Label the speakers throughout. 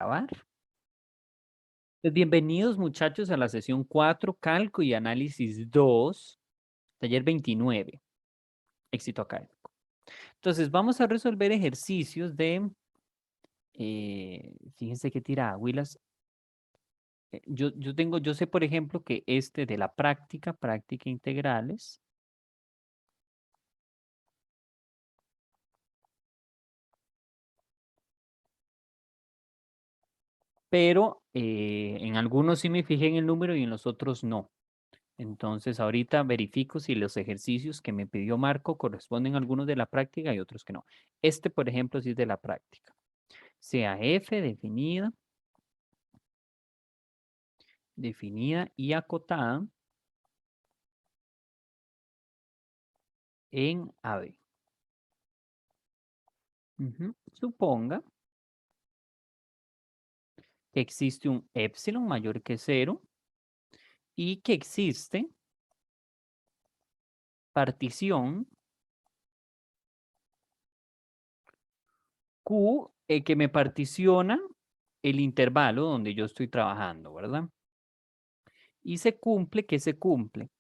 Speaker 1: grabar. Pues bienvenidos muchachos a la sesión 4, Cálculo y Análisis 2, taller 29, éxito académico. Entonces vamos a resolver ejercicios de, fíjense qué tira Willas. Yo sé por ejemplo que este de la práctica integrales, pero en algunos sí me fijé en el número y en los otros no. Entonces ahorita verifico si los ejercicios que me pidió Marco corresponden a algunos de la práctica y otros que no. Este, por ejemplo, sí es de la práctica. Sea f definida y acotada en AB. Suponga que existe un epsilon mayor que 0 y que existe partición Q que me particiona el intervalo donde yo estoy trabajando, ¿verdad? Y se cumple, ¿qué se cumple?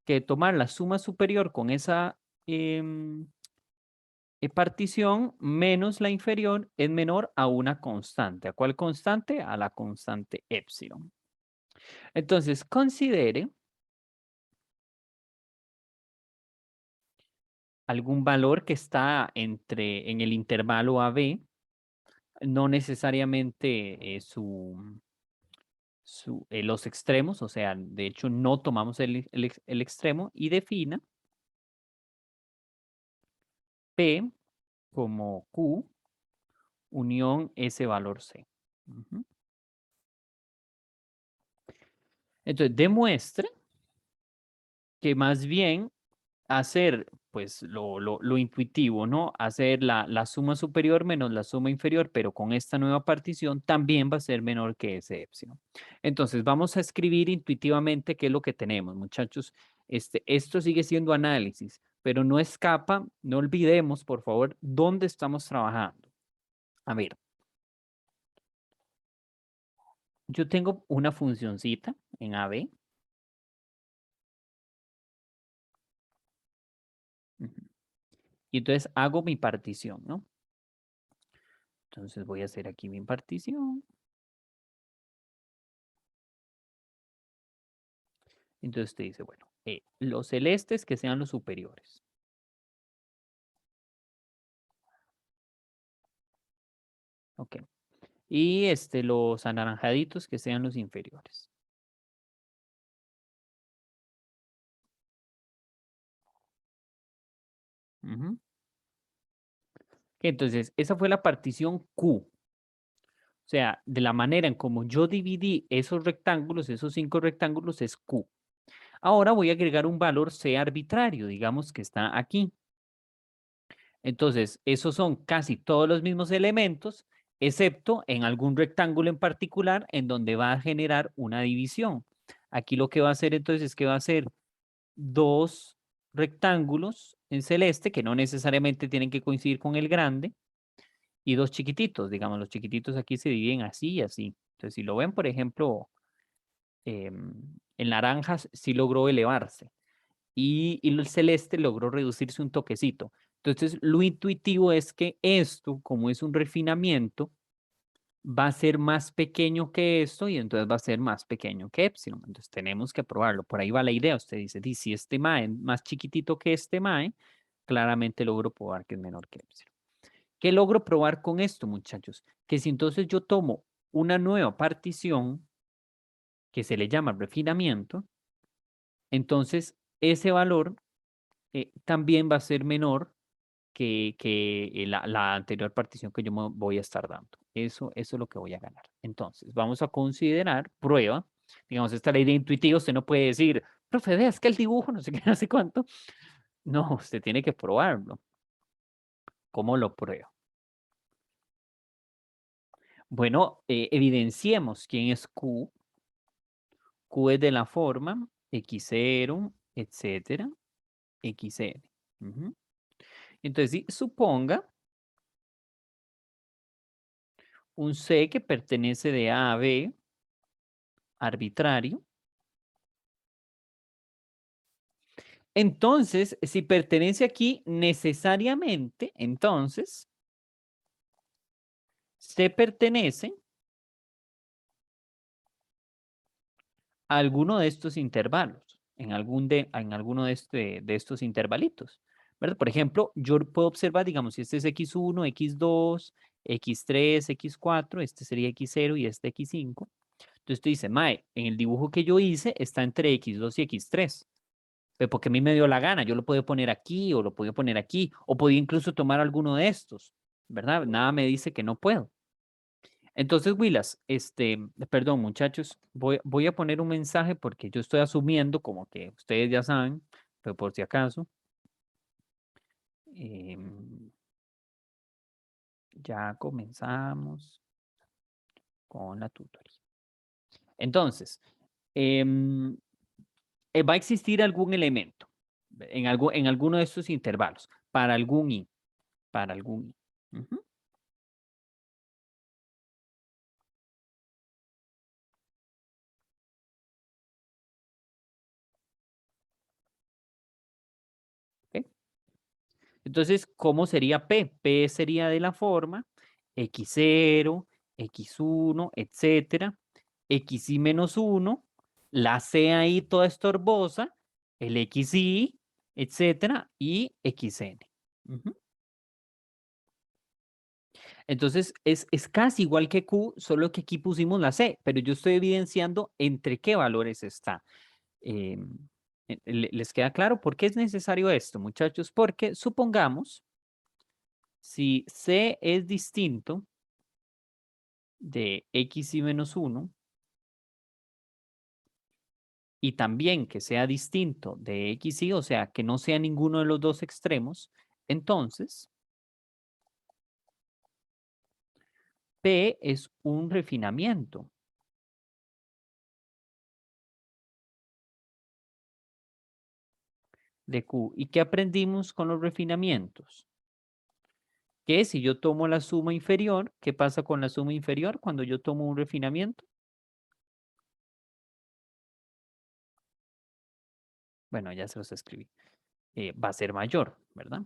Speaker 1: Que tomar la suma superior con esa partición menos la inferior es menor a una constante. ¿A cuál constante? A la constante epsilon. Entonces, considere algún valor que está en el intervalo AB, no necesariamente los extremos, o sea, de hecho no tomamos el extremo y defina P como Q unión ese valor C. Entonces, demuestre que más bien hacer pues lo intuitivo, ¿no? Hacer la suma superior menos la suma inferior, pero con esta nueva partición también va a ser menor que ese epsilon. Entonces vamos a escribir intuitivamente qué es lo que tenemos, muchachos. Esto sigue siendo análisis, pero no escapa, no olvidemos, por favor, dónde estamos trabajando. A ver, yo tengo una funcioncita en AB. Y entonces hago mi partición, ¿no? Entonces voy a hacer aquí mi partición. Entonces te dice, bueno, los celestes que sean los superiores. Ok. Y los anaranjaditos que sean los inferiores. Entonces, esa fue la partición Q. O sea, de la manera en como yo dividí esos rectángulos, esos 5 rectángulos, es Q. Ahora voy a agregar un valor C arbitrario, digamos que está aquí. Entonces, esos son casi todos los mismos elementos, excepto en algún rectángulo en particular en donde va a generar una división. Aquí lo que va a hacer entonces es que va a ser 2 rectángulos en celeste que no necesariamente tienen que coincidir con el grande y 2 chiquititos. Digamos, los chiquititos aquí se dividen así y así. Entonces, si lo ven, por ejemplo, el naranja sí logró elevarse y el celeste logró reducirse un toquecito. Entonces, lo intuitivo es que esto, como es un refinamiento, va a ser más pequeño que esto y entonces va a ser más pequeño que epsilon. Entonces, tenemos que probarlo. Por ahí va la idea. Usted dice, si este mae es más chiquitito que este mae, claramente logro probar que es menor que epsilon. ¿Qué logro probar con esto, muchachos? Que si entonces yo tomo una nueva partición que se le llama refinamiento, entonces ese valor también va a ser menor que la anterior partición que yo me voy a estar dando. Eso es lo que voy a ganar. Entonces, vamos a considerar prueba. Digamos, esta ley de intuitivo, usted no puede decir, profe, vea, es que el dibujo, no sé qué, no sé cuánto. No, usted tiene que probarlo. ¿Cómo lo pruebo? Bueno, evidenciemos quién es Q. Q es de la forma x0, etcétera, xn. Entonces, suponga un C que pertenece de A a B, arbitrario. Entonces, si pertenece aquí, necesariamente, entonces, C pertenece a alguno de estos intervalos, en alguno de estos intervalitos, ¿verdad? Por ejemplo, yo puedo observar, digamos, si este es x1, x2, x3, x4, este sería x0 y este x5. Entonces tú dices, mae, en el dibujo que yo hice está entre x2 y x3. Pero porque a mí me dio la gana, yo lo puedo poner aquí o lo puedo poner aquí, o podía incluso tomar alguno de estos, ¿verdad? Nada me dice que no puedo. Entonces, Willas, perdón, muchachos, voy a poner un mensaje porque yo estoy asumiendo como que ustedes ya saben, pero por si acaso, em, ya comenzamos con la tutoría. Entonces, em, va a existir algún elemento en alguno de estos intervalos para algún i, para algún i. Ujú. ¿Ok? Entonces, ¿cómo sería P? P sería de la forma x0, x1, etcétera, xi menos 1, la C ahí toda estorbosa, el xi, etcétera, y xn. Ujú. Entonces, es casi igual que Q, solo que aquí pusimos la C, pero yo estoy evidenciando entre qué valores está. Em, ¿Les queda claro por qué es necesario esto, muchachos? Porque supongamos, si C es distinto de xi menos 1 y también que sea distinto de xi, o sea, que no sea ninguno de los dos extremos, entonces P es un refinamiento de Q. ¿Y qué aprendimos con los refinamientos? Que si yo tomo la suma inferior, ¿qué pasa con la suma inferior cuando yo tomo un refinamiento? Bueno, ya se los escribí. Va a ser mayor, ¿verdad?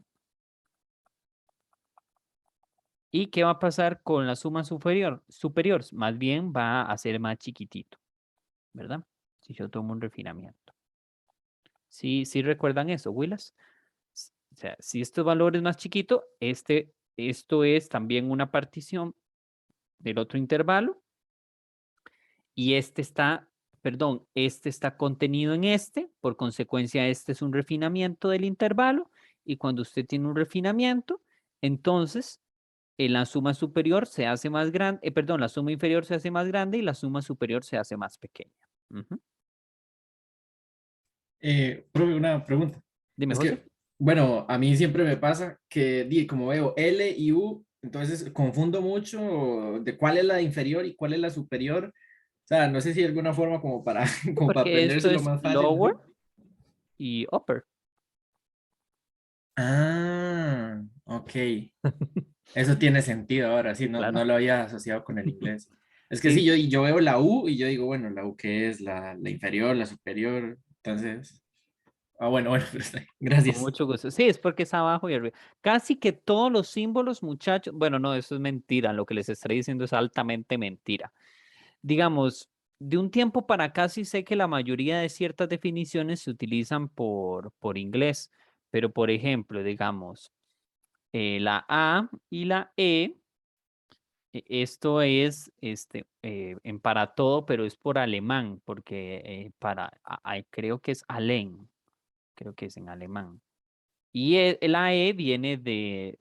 Speaker 1: ¿Y qué va a pasar con la suma superior? Más bien va a ser más chiquitito, ¿verdad? Si yo tomo un refinamiento. Sí, sí recuerdan eso, Willas. O sea, si este valor es más chiquito, esto es también una partición del otro intervalo y este está contenido en este, por consecuencia este es un refinamiento del intervalo y cuando usted tiene un refinamiento, entonces la suma superior se hace más grande, perdón, la suma inferior se hace más grande y la suma superior se hace más pequeña. Ujú.
Speaker 2: Profe, una pregunta.
Speaker 1: Dime,
Speaker 2: Es
Speaker 1: José.
Speaker 2: que, bueno, a mí siempre me pasa que como veo L y U, entonces confundo mucho de cuál es la inferior y cuál es la superior. O sea, no sé si hay alguna forma como para,
Speaker 1: Sí,
Speaker 2: como para
Speaker 1: porque esto
Speaker 2: aprendérselo
Speaker 1: es
Speaker 2: más fácil,
Speaker 1: lower
Speaker 2: así.
Speaker 1: y upper.
Speaker 2: Ah, ok. Eso tiene sentido ahora, sí,
Speaker 1: Sí,
Speaker 2: no, no
Speaker 1: claro.
Speaker 2: lo había asociado con el inglés. Es que sí,
Speaker 1: Sí,
Speaker 2: yo veo la U y yo digo, bueno, la U qué es, la inferior, la superior. Entonces, bueno, bueno,
Speaker 1: con
Speaker 2: gracias.
Speaker 1: mucho gusto. Sí, es porque es abajo y arriba. Casi que todos los símbolos, muchachos, bueno, no, eso es mentira. Lo que les estoy diciendo es altamente mentira. Digamos, de un tiempo para acá sí sé que la mayoría de ciertas definiciones se utilizan por inglés, pero por ejemplo, digamos, la A y la E, esto es en para todo, pero es por alemán, porque creo que es Alén, creo que es en alemán. Y la E viene de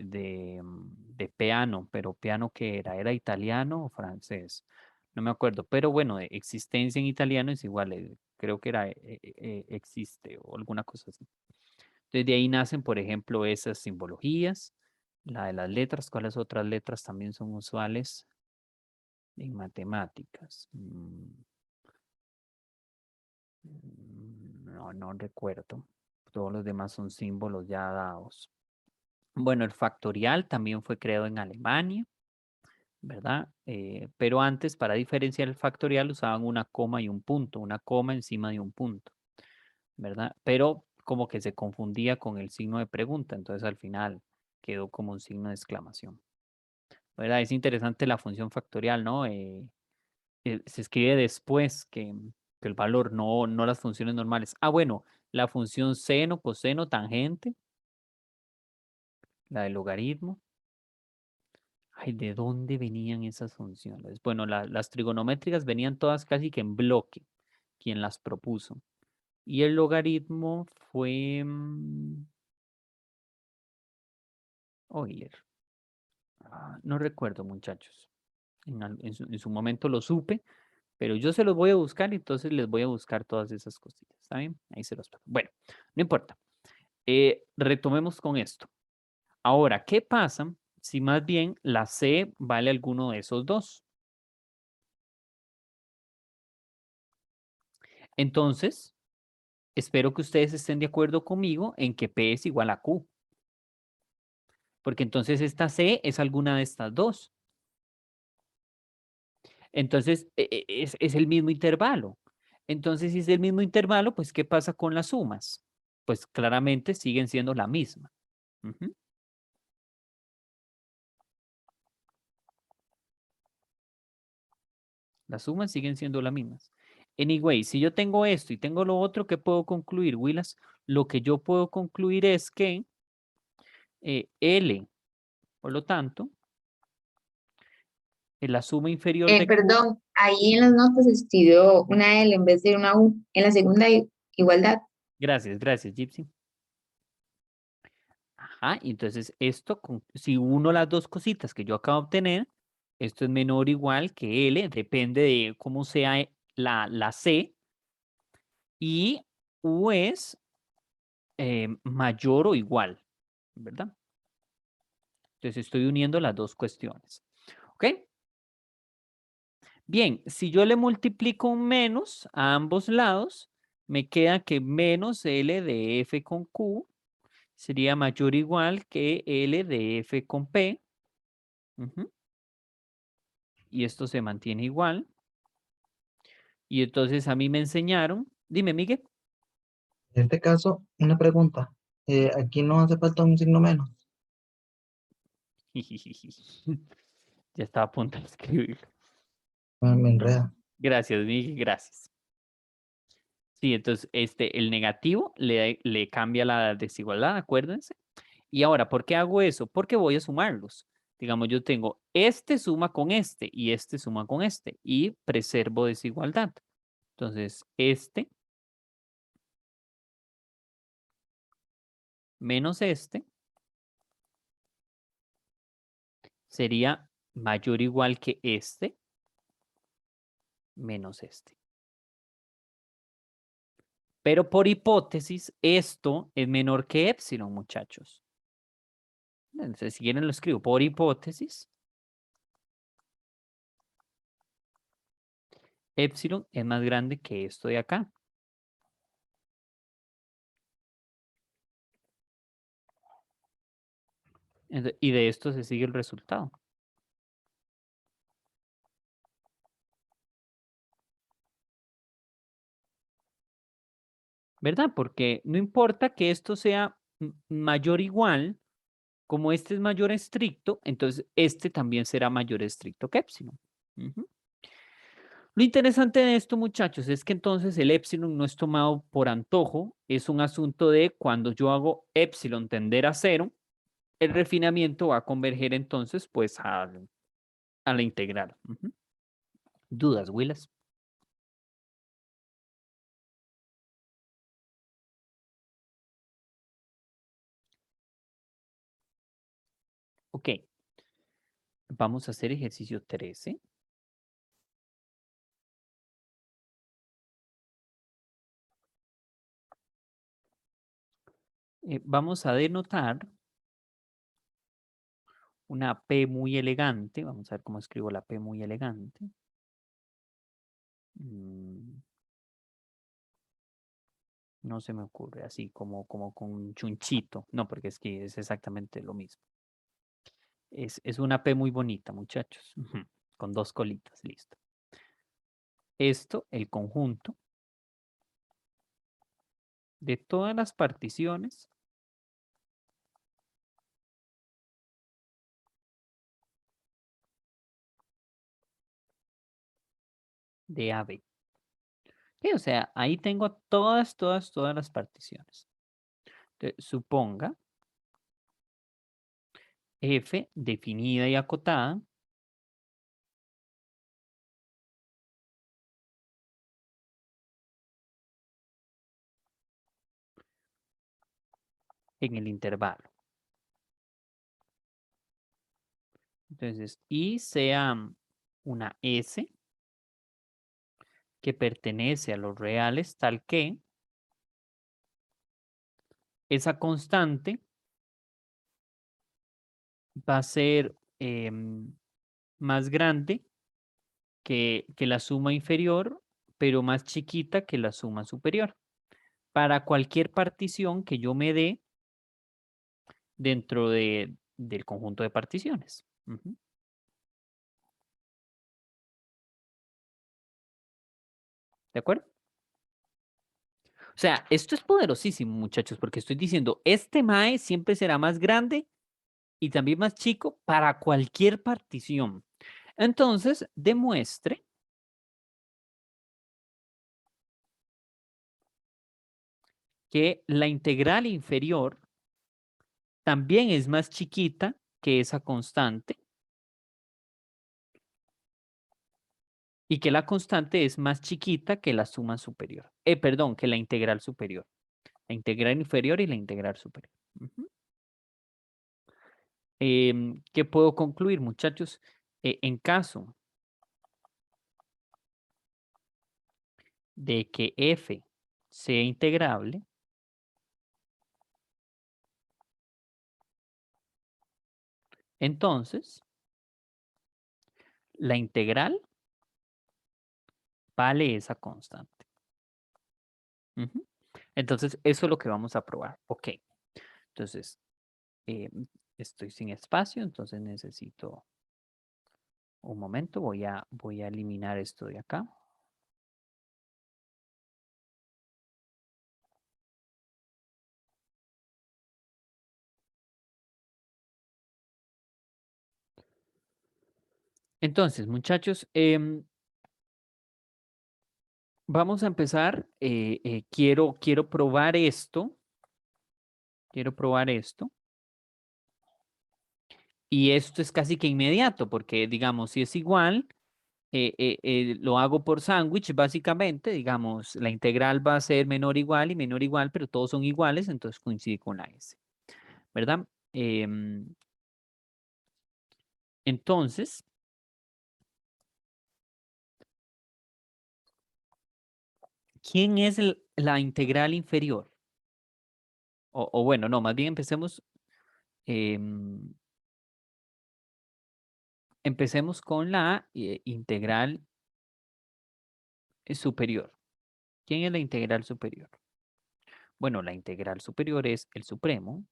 Speaker 1: piano, pero piano que era italiano o francés, no me acuerdo, pero bueno, de existencia en italiano es igual, creo que era existe o alguna cosa así. Entonces de ahí nacen, por ejemplo, esas simbologías, la de las letras, ¿cuáles otras letras también son usuales en matemáticas? No, no recuerdo. Todos los demás son símbolos ya dados. Bueno, el factorial también fue creado en Alemania. ¿verdad? Pero antes, para diferenciar el factorial, usaban una coma y un punto, una coma encima de un punto, ¿verdad? Pero como que se confundía con el signo de pregunta, entonces al final quedó como un signo de exclamación, ¿verdad? Es interesante la función factorial, ¿no? Se escribe después que el valor, no las funciones normales. Ah, bueno, la función seno, coseno, tangente, la del logaritmo. Ay, ¿de dónde venían esas funciones? Bueno, las trigonométricas venían todas casi que en bloque, quien las propuso. Y el logaritmo fue Euler. No recuerdo, muchachos. En su momento lo supe, pero yo se los voy a buscar, entonces les voy a buscar todas esas cositas. ¿Está bien? Ahí se los pongo. Bueno, no importa. Retomemos con esto. Ahora, ¿qué pasa si más bien la C vale alguno de esos dos? Entonces, espero que ustedes estén de acuerdo conmigo en que P es igual a Q, porque entonces esta C es alguna de estas dos. Entonces, es el mismo intervalo. Entonces, si es el mismo intervalo, pues, ¿qué pasa con las sumas? Pues claramente siguen siendo la misma. Ujú. Las sumas siguen siendo las mismas. Anyway, si yo tengo esto y tengo lo otro, ¿qué puedo concluir, Willas? Lo que yo puedo concluir es que L, por lo tanto, en la suma inferior de Q,
Speaker 3: Perdón, ahí en las notas escribió una L en vez de una U. En la segunda igualdad.
Speaker 1: gracias, gracias, Gypsy. Ajá, y entonces esto, si uno las dos cositas que yo acabo de obtener, esto es menor o igual que L, depende de cómo sea la C, y U es mayor o igual, ¿verdad? Entonces estoy uniendo las dos cuestiones. ¿Ok? Bien, si yo le multiplico un menos a ambos lados, me queda que menos L de F con Q sería mayor o igual que L de F con P. Ujú. Y esto se mantiene igual. Y entonces a mí me enseñaron, dime, Miguel.
Speaker 4: En este caso, una pregunta. Aquí no hace falta un signo menos.
Speaker 1: Ya estaba a punto de escribir.
Speaker 4: Me enreda.
Speaker 1: Gracias, Miguel, gracias. Sí, entonces el negativo le cambia la desigualdad, acuérdense. Y ahora, ¿por qué hago eso? Porque voy a sumarlos. Digamos, yo tengo este suma con este y este suma con este y preservo desigualdad. Entonces, este menos este sería mayor o igual que este menos este. Pero por hipótesis, esto es menor que épsilon, muchachos. Entonces, si quieren lo escribo. Por hipótesis, épsilon es más grande que esto de acá. Y de esto se sigue el resultado. ¿Verdad? Porque no importa que esto sea mayor o igual, como este es mayor estricto, entonces este también será mayor estricto que épsilon. Ujú. Lo interesante de esto, muchachos, es que entonces el épsilon no es tomado por antojo, es un asunto de cuando yo hago épsilon tender a cero, el refinamiento va a converger entonces pues a la integral. Ujú. ¿Dudas, Willas? Ok, vamos a hacer ejercicio 13. Vamos a denotar una P muy elegante. Vamos a ver cómo escribo la P muy elegante. Mm, no se me ocurre así como con un chunchito. No, porque es que es exactamente lo mismo. Es una P muy bonita, muchachos. Ujú, con dos colitas, listo. Esto, el conjunto de todas las particiones de AB. Sí, o sea, ahí tengo todas las particiones. Entonces, suponga F definida y acotada en el intervalo. Entonces, y sea una S que pertenece a los reales tal que esa constante va a ser más grande que la suma inferior, pero más chiquita que la suma superior. Para cualquier partición que yo me dé dentro del conjunto de particiones. Ujú. ¿De acuerdo? O sea, esto es poderosísimo, muchachos, porque estoy diciendo, este MAE siempre será más grande y también más chico para cualquier partición. Entonces, demuestre que la integral inferior también es más chiquita que esa constante y que la constante es más chiquita que la suma superior. Perdón, que la integral superior. La integral inferior y la integral superior. Ujú. ¿Qué puedo concluir, muchachos? En caso de que f sea integrable, entonces la integral vale esa constante. Ujú. Entonces, eso es lo que vamos a probar. Ok. Entonces, estoy sin espacio, entonces necesito un momento. Voy a eliminar esto de acá. Entonces, muchachos, vamos a empezar. Quiero probar esto. Quiero probar esto. Y esto es casi que inmediato, porque digamos, si es igual, lo hago por sándwich, básicamente, digamos, la integral va a ser menor igual y menor igual, pero todos son iguales, entonces coincide con la S, ¿verdad? Entonces, ¿quién es la integral inferior? O bueno, no, más bien empecemos con la integral superior. ¿Quién es la integral superior? Bueno, la integral superior es el supremo.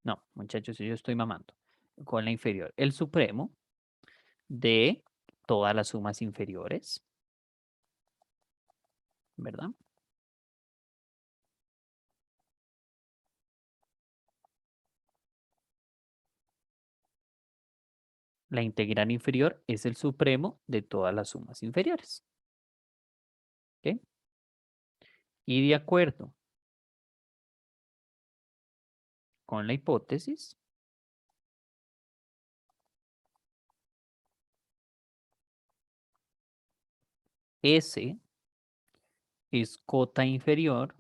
Speaker 1: No, muchachos, yo estoy mamando. Con la inferior. El supremo de todas las sumas inferiores, ¿verdad? La integral inferior es el supremo de todas las sumas inferiores. ¿Ok? Y de acuerdo con la hipótesis, S es cota inferior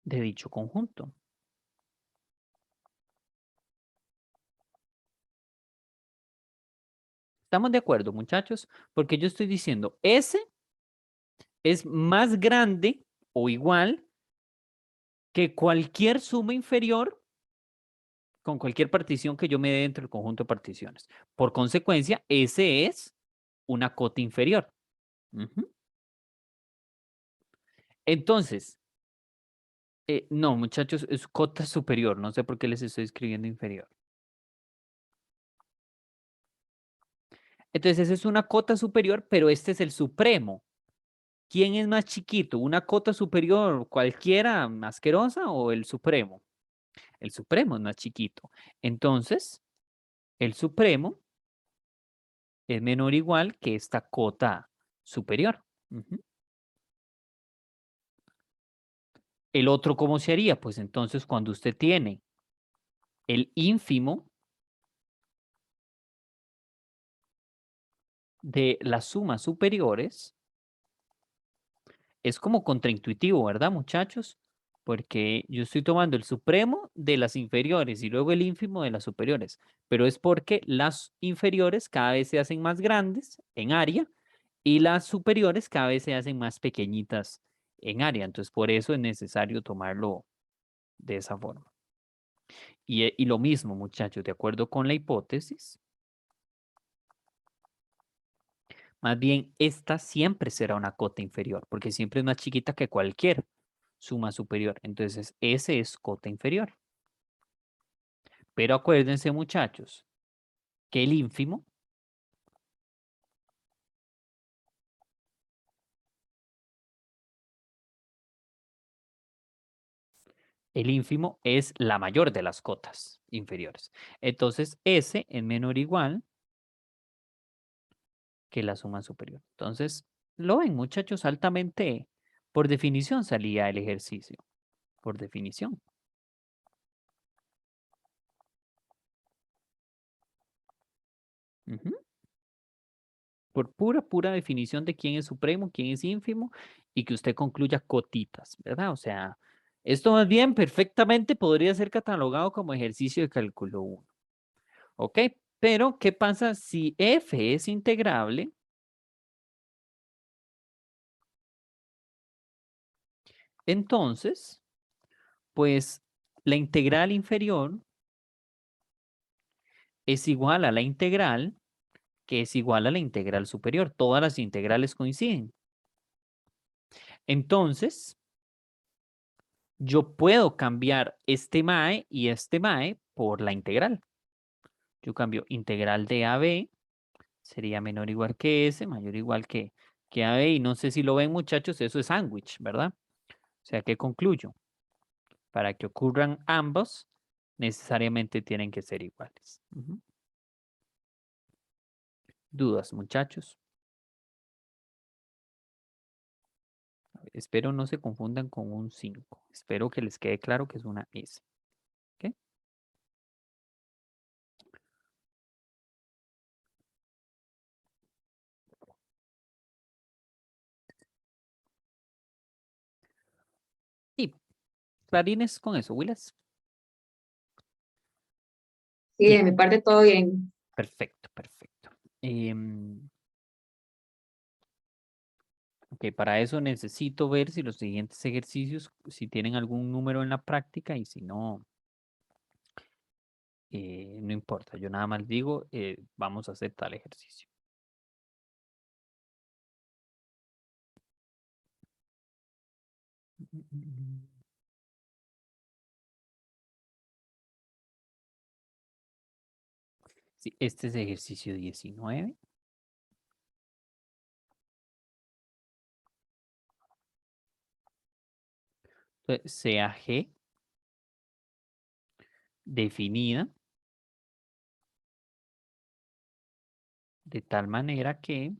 Speaker 1: de dicho conjunto. ¿Estamos de acuerdo, muchachos? Porque yo estoy diciendo, S es más grande o igual que cualquier suma inferior con cualquier partición que yo me dé dentro del conjunto de particiones. Por consecuencia, S es una cota inferior. Ujú. Entonces, no, muchachos, es cota superior. No sé por qué les estoy escribiendo inferior. Entonces, esa es una cota superior, pero este es el supremo. ¿Quién es más chiquito? ¿Una cota superior cualquiera, asquerosa o el supremo? El supremo es más chiquito. Entonces, el supremo es menor o igual que esta cota superior. Ujú. El otro, ¿cómo se haría? Pues entonces, cuando usted tiene el ínfimo de las sumas superiores, es como contraintuitivo, ¿verdad, muchachos? Porque yo estoy tomando el supremo de las inferiores y luego el ínfimo de las superiores, pero es porque las inferiores cada vez se hacen más grandes en área y las superiores cada vez se hacen más pequeñitas en área. Entonces, por eso es necesario tomarlo de esa forma. Y lo mismo, muchachos, de acuerdo con la hipótesis, más bien esta siempre será una cota inferior, porque siempre es más chiquita que cualquier suma superior. Entonces, ese es cota inferior. Pero acuérdense, muchachos, que el ínfimo es la mayor de las cotas inferiores. Entonces, S es menor o igual que la suma superior. Entonces, lo ven, muchachos, altamente, por definición salía el ejercicio, por definición. Ujú. Por pura definición de quién es supremo, quién es ínfimo, y que usted concluya cotitas, ¿verdad? O sea, esto más bien perfectamente podría ser catalogado como ejercicio de cálculo 1. ¿Ok? Pero, ¿qué pasa si f es integrable? Entonces, pues la integral inferior es igual a la integral que es igual a la integral superior. Todas las integrales coinciden. Entonces, yo puedo cambiar este mae y este mae por la integral. Yo cambio integral de AB, sería menor o igual que S, mayor o igual que AB. Y no sé si lo ven, muchachos, eso es sándwich, ¿verdad? O sea, ¿qué concluyo? Para que ocurran ambos, necesariamente tienen que ser iguales. Ujú. ¿Dudas, muchachos? A ver, espero no se confundan con un 5. Espero que les quede claro que es una S. ¿Ok? Y clarines con eso, Willis.
Speaker 3: Sí,
Speaker 1: Bien,
Speaker 3: de mi parte todo bien.
Speaker 1: perfecto, perfecto. Ok, para eso necesito ver si los siguientes ejercicios, si tienen algún número en la práctica y si no, no importa. Yo nada más digo, vamos a hacer tal ejercicio. Sí, este es ejercicio 19. Entonces, sea G definida de tal manera que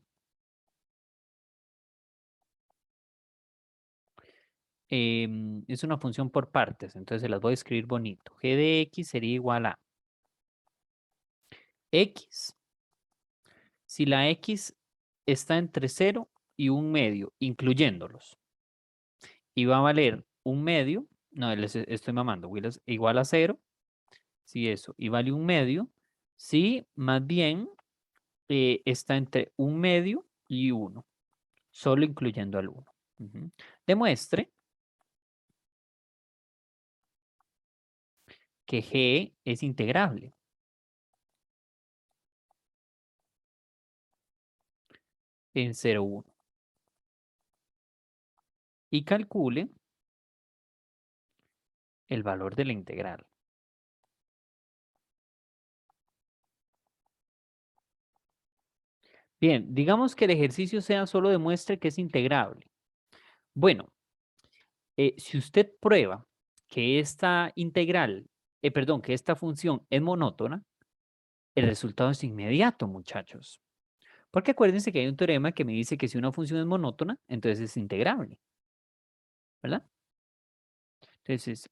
Speaker 1: es una función por partes. Entonces se las voy a escribir bonito. G de X sería igual a X. Si la X está entre 0 y 1/2, incluyéndolos, y va a valer 1/2, no, les estoy mamando, Willis, igual a 0, si eso, y vale 1/2, si más bien está entre 1/2 y 1, solo incluyendo al 1. Ujú. Demuestre que G es integrable en 0, 1. y calcule el valor de la integral. Bien, digamos que el ejercicio sea solo demuestre que es integrable. Bueno, si usted prueba que esta integral, perdón, que esta función es monótona, el resultado es inmediato, muchachos. Porque acuérdense que hay un teorema que me dice que si una función es monótona, entonces es integrable, ¿verdad? Entonces,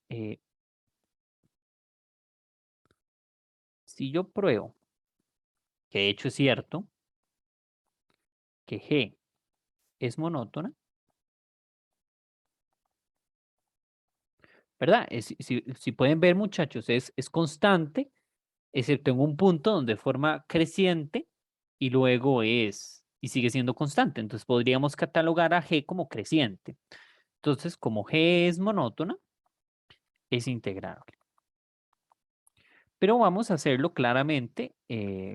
Speaker 1: si yo pruebo, que de hecho es cierto, que G es monótona, ¿verdad? Si pueden ver, muchachos, es constante, excepto en un punto donde forma creciente y luego y sigue siendo constante. Entonces podríamos catalogar a G como creciente. Entonces, como G es monótona, es integrable. Pero vamos a hacerlo claramente,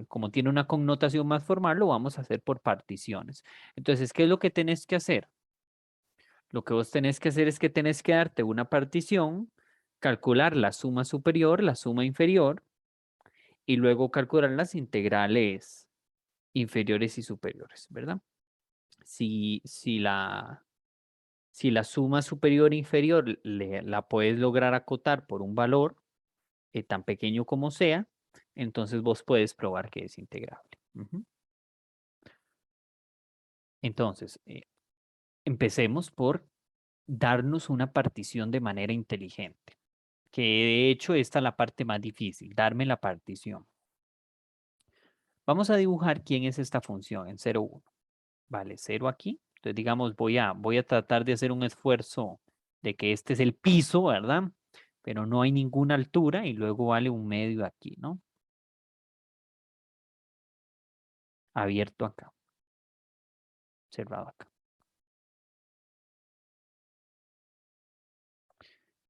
Speaker 1: como tiene una connotación más formal, lo vamos a hacer por particiones. Entonces, ¿qué es lo que tenés que hacer? Lo que vos tenés que hacer es que tenés que darte una partición, calcular la suma superior, la suma inferior, y luego calcular las integrales inferiores y superiores, ¿verdad? Si la suma superior e inferior la puedes lograr acotar por un valor tan pequeño como sea, entonces vos puedes probar que es integrable. Ujú. Entonces, empecemos por darnos una partición de manera inteligente, que de hecho esta es la parte más difícil, darme la partición. Vamos a dibujar quién es esta función en 0, 1. Vale, 0 aquí. Entonces, digamos, voy a tratar de hacer un esfuerzo de que este es el piso, ¿verdad? Pero no hay ninguna altura y luego vale un medio aquí, ¿no? Abierto acá. Cerrado acá.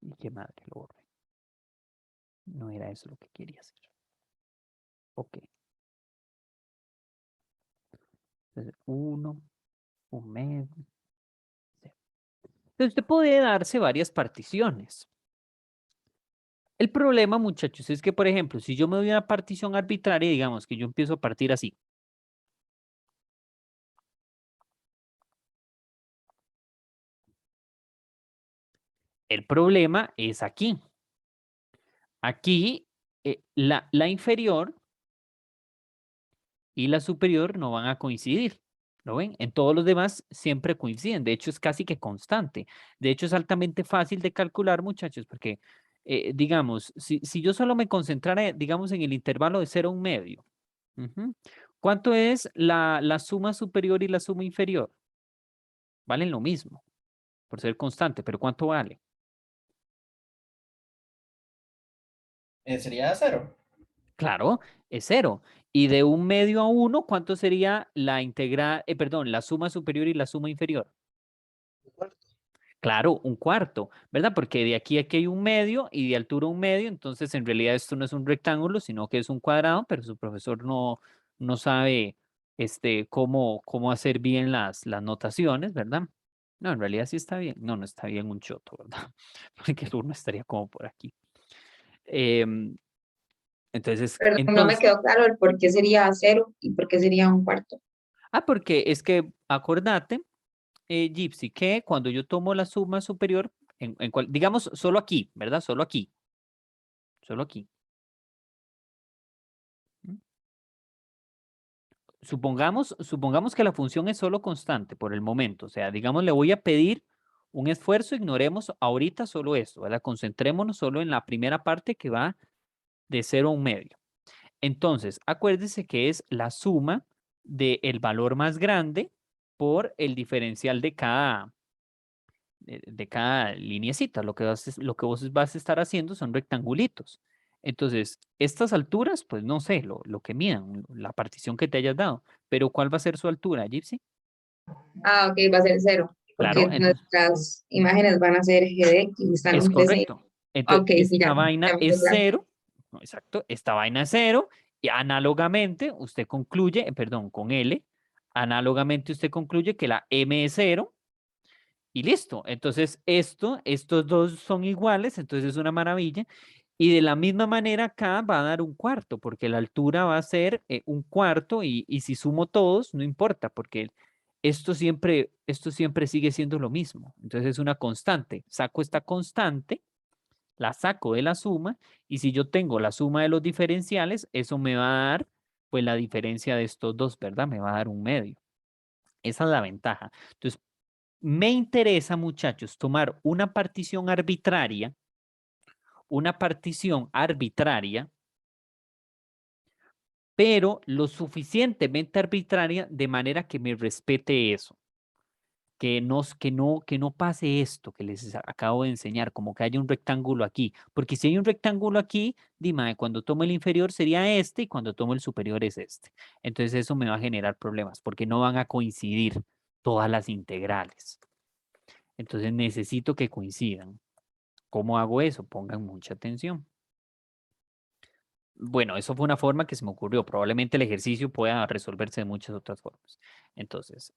Speaker 1: Y qué madre, lo borré. No era eso lo que quería hacer. Ok. Entonces, 1, un medio. 0. Entonces, usted puede darse varias particiones. El problema, muchachos, es que, por ejemplo, si yo me doy una partición arbitraria, digamos que yo empiezo a partir así. El problema es aquí. Aquí, la inferior y la superior no van a coincidir. ¿Lo ven? En todos los demás siempre coinciden. De hecho, es casi que constante. De hecho, es altamente fácil de calcular, muchachos, porque, digamos, si yo solo me concentrara, digamos, en el intervalo de 0 a 1 medio, ¿cuánto es la suma superior y la suma inferior? Valen lo mismo, por ser constante, pero ¿cuánto vale?
Speaker 2: Sería 0.
Speaker 1: Claro, es 0. Y de 1 medio a 1, ¿cuánto sería la integral, perdón, la suma superior y la suma inferior? Claro, un cuarto, ¿verdad? Porque de aquí a aquí hay un medio y de altura un medio, entonces en realidad esto no es un rectángulo, sino que es un cuadrado, pero su profesor no sabe cómo hacer bien las notaciones, ¿verdad? No, en realidad sí está bien. No, no está bien un choto, ¿verdad? Porque el 1 estaría como por aquí. Em, entonces,
Speaker 3: Perdón, no me
Speaker 1: entonces,
Speaker 3: quedó claro el por qué sería 0 y por qué sería un cuarto.
Speaker 1: porque es que acordate, Gypsy, que cuando yo tomo la suma superior, digamos solo aquí, ¿verdad? Solo aquí. Solo aquí. Supongamos que la función es solo constante por el momento. O sea, digamos, le voy a pedir un esfuerzo, ignoremos ahorita solo esto, ¿verdad? Concentrémonos solo en la primera parte que va de 0 a 1 medio. Entonces, acuérdese que es la suma del valor más grande por el diferencial de cada lineecita. Lo que vos vas a estar haciendo son rectangulitos. Entonces, estas alturas, pues no sé, lo que midan, la partición que te hayas dado. Pero ¿cuál va a ser su altura, Gypsy?
Speaker 3: Ah, ok, va a ser 0,
Speaker 1: Claro,
Speaker 3: porque
Speaker 1: entonces
Speaker 3: nuestras imágenes van a ser g de x y están
Speaker 1: es
Speaker 3: un creciente.
Speaker 1: correcto. Entonces,
Speaker 3: Ok, sí,
Speaker 1: esta
Speaker 3: ya
Speaker 1: vaina
Speaker 3: me quedó
Speaker 1: es
Speaker 3: claro.
Speaker 1: 0. No, exacto, esta vaina es 0. Y análogamente, usted concluye, perdón, con L, análogamente usted concluye que la M es 0 Y listo. Entonces, estos dos son iguales, entonces es una maravilla. Y de la misma manera acá va a dar un cuarto, porque la altura va a ser un cuarto y si sumo todos, no importa, porque esto siempre sigue siendo lo mismo. Entonces es una constante. Saco esta constante, la saco de la suma y si yo tengo la suma de los diferenciales, eso me va a dar pues la diferencia de estos dos, ¿verdad? Me va a dar un medio. Esa es la ventaja. Entonces, me interesa, muchachos, tomar una partición arbitraria, pero lo suficientemente arbitraria de manera que me respete eso, que no pase esto que les acabo de enseñar, como que haya un rectángulo aquí, porque si hay un rectángulo aquí, dime, cuando tomo el inferior sería este y cuando tomo el superior es este. Entonces eso me va a generar problemas porque no van a coincidir todas las integrales. Entonces necesito que coincidan. ¿Cómo hago eso? Pongan mucha atención. Bueno, eso fue una forma que se me ocurrió. Probablemente el ejercicio pueda resolverse de muchas otras formas. Entonces,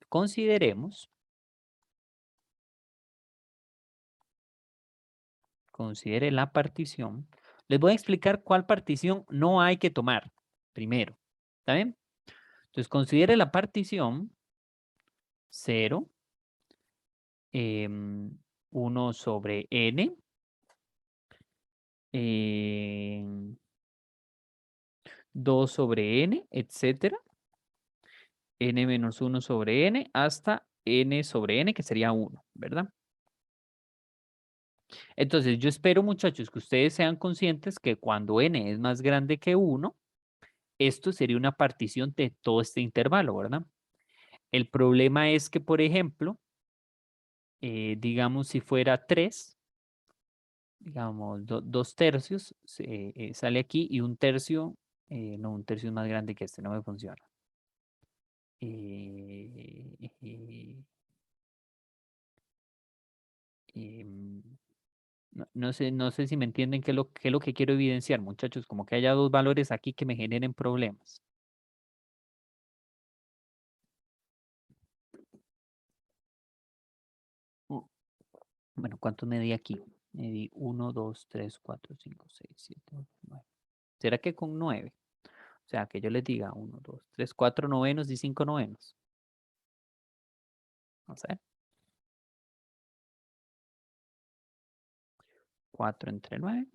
Speaker 1: consideremos considere la partición. Les voy a explicar cuál partición no hay que tomar primero. ¿Está bien? Entonces, considere la partición 0, 1 sobre n, 2 sobre n, etcétera, n menos 1 sobre n, hasta n sobre n, que sería 1, ¿verdad? Entonces, yo espero, muchachos, que ustedes sean conscientes que cuando n es más grande que 1, esto sería una partición de todo este intervalo, ¿verdad? El problema es que, por ejemplo, digamos si fuera 3, digamos 2 tercios, sale aquí y un tercio, no, un tercio es más grande que este, no me funciona. No sé si me entienden qué es lo que quiero evidenciar, muchachos, como que haya dos valores aquí que me generen problemas. Bueno, ¿cuánto me di aquí? Me di 1, 2, 3, 4, 5, 6, 7, 8, 9. ¿Será que con 9? O sea, que yo les diga 1, 2, 3, 4 novenos y 5 novenos. No sé. 4 entre 9.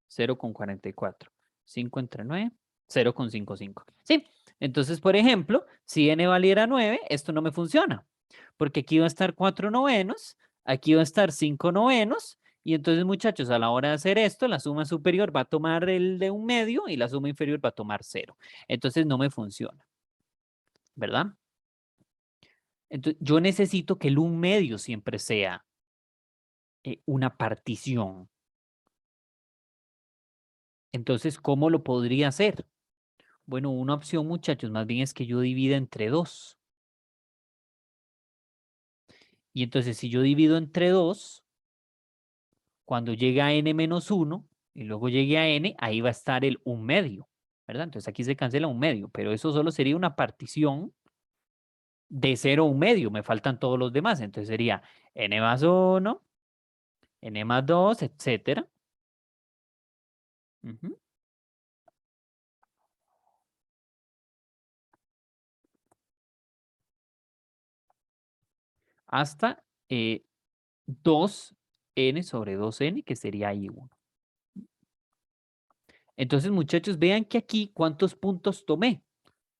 Speaker 1: 0 con 44. 5 entre 9. 0 con 55. Sí. Entonces, por ejemplo, si n valiera 9, esto no me funciona. Porque aquí va a estar 4 novenos. Aquí va a estar 5 novenos. Y entonces, muchachos, a la hora de hacer esto, la suma superior va a tomar el de un medio y la suma inferior va a tomar 0. Entonces, no me funciona. ¿Verdad? Entonces, yo necesito que el un medio siempre sea una partición. Entonces, ¿cómo lo podría hacer? Bueno, una opción, muchachos, más bien es que yo divida entre 2. Y entonces, si yo divido entre 2, cuando llegue a n menos 1 y luego llegue a n, ahí va a estar el un medio, ¿verdad? Entonces aquí se cancela un medio, pero eso solo sería una partición de 0 a un medio. Me faltan todos los demás. Entonces sería n más 1, n más 2, etcétera. Hasta 2n sobre 2n, que sería I1. Entonces, muchachos, vean que aquí, ¿cuántos puntos tomé?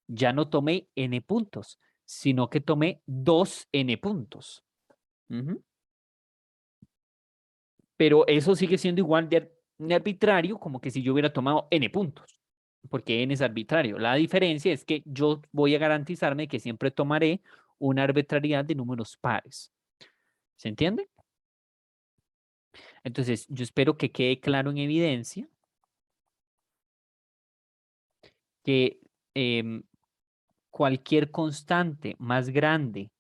Speaker 1: Ya no tomé n puntos, sino que tomé 2n puntos. Pero eso sigue siendo igual de arbitrario como que si yo hubiera tomado n puntos, porque n es arbitrario. La diferencia es que yo voy a garantizarme que siempre tomaré una arbitrariedad de números pares. ¿Se entiende? Entonces, yo espero que quede claro en evidencia que cualquier constante más grande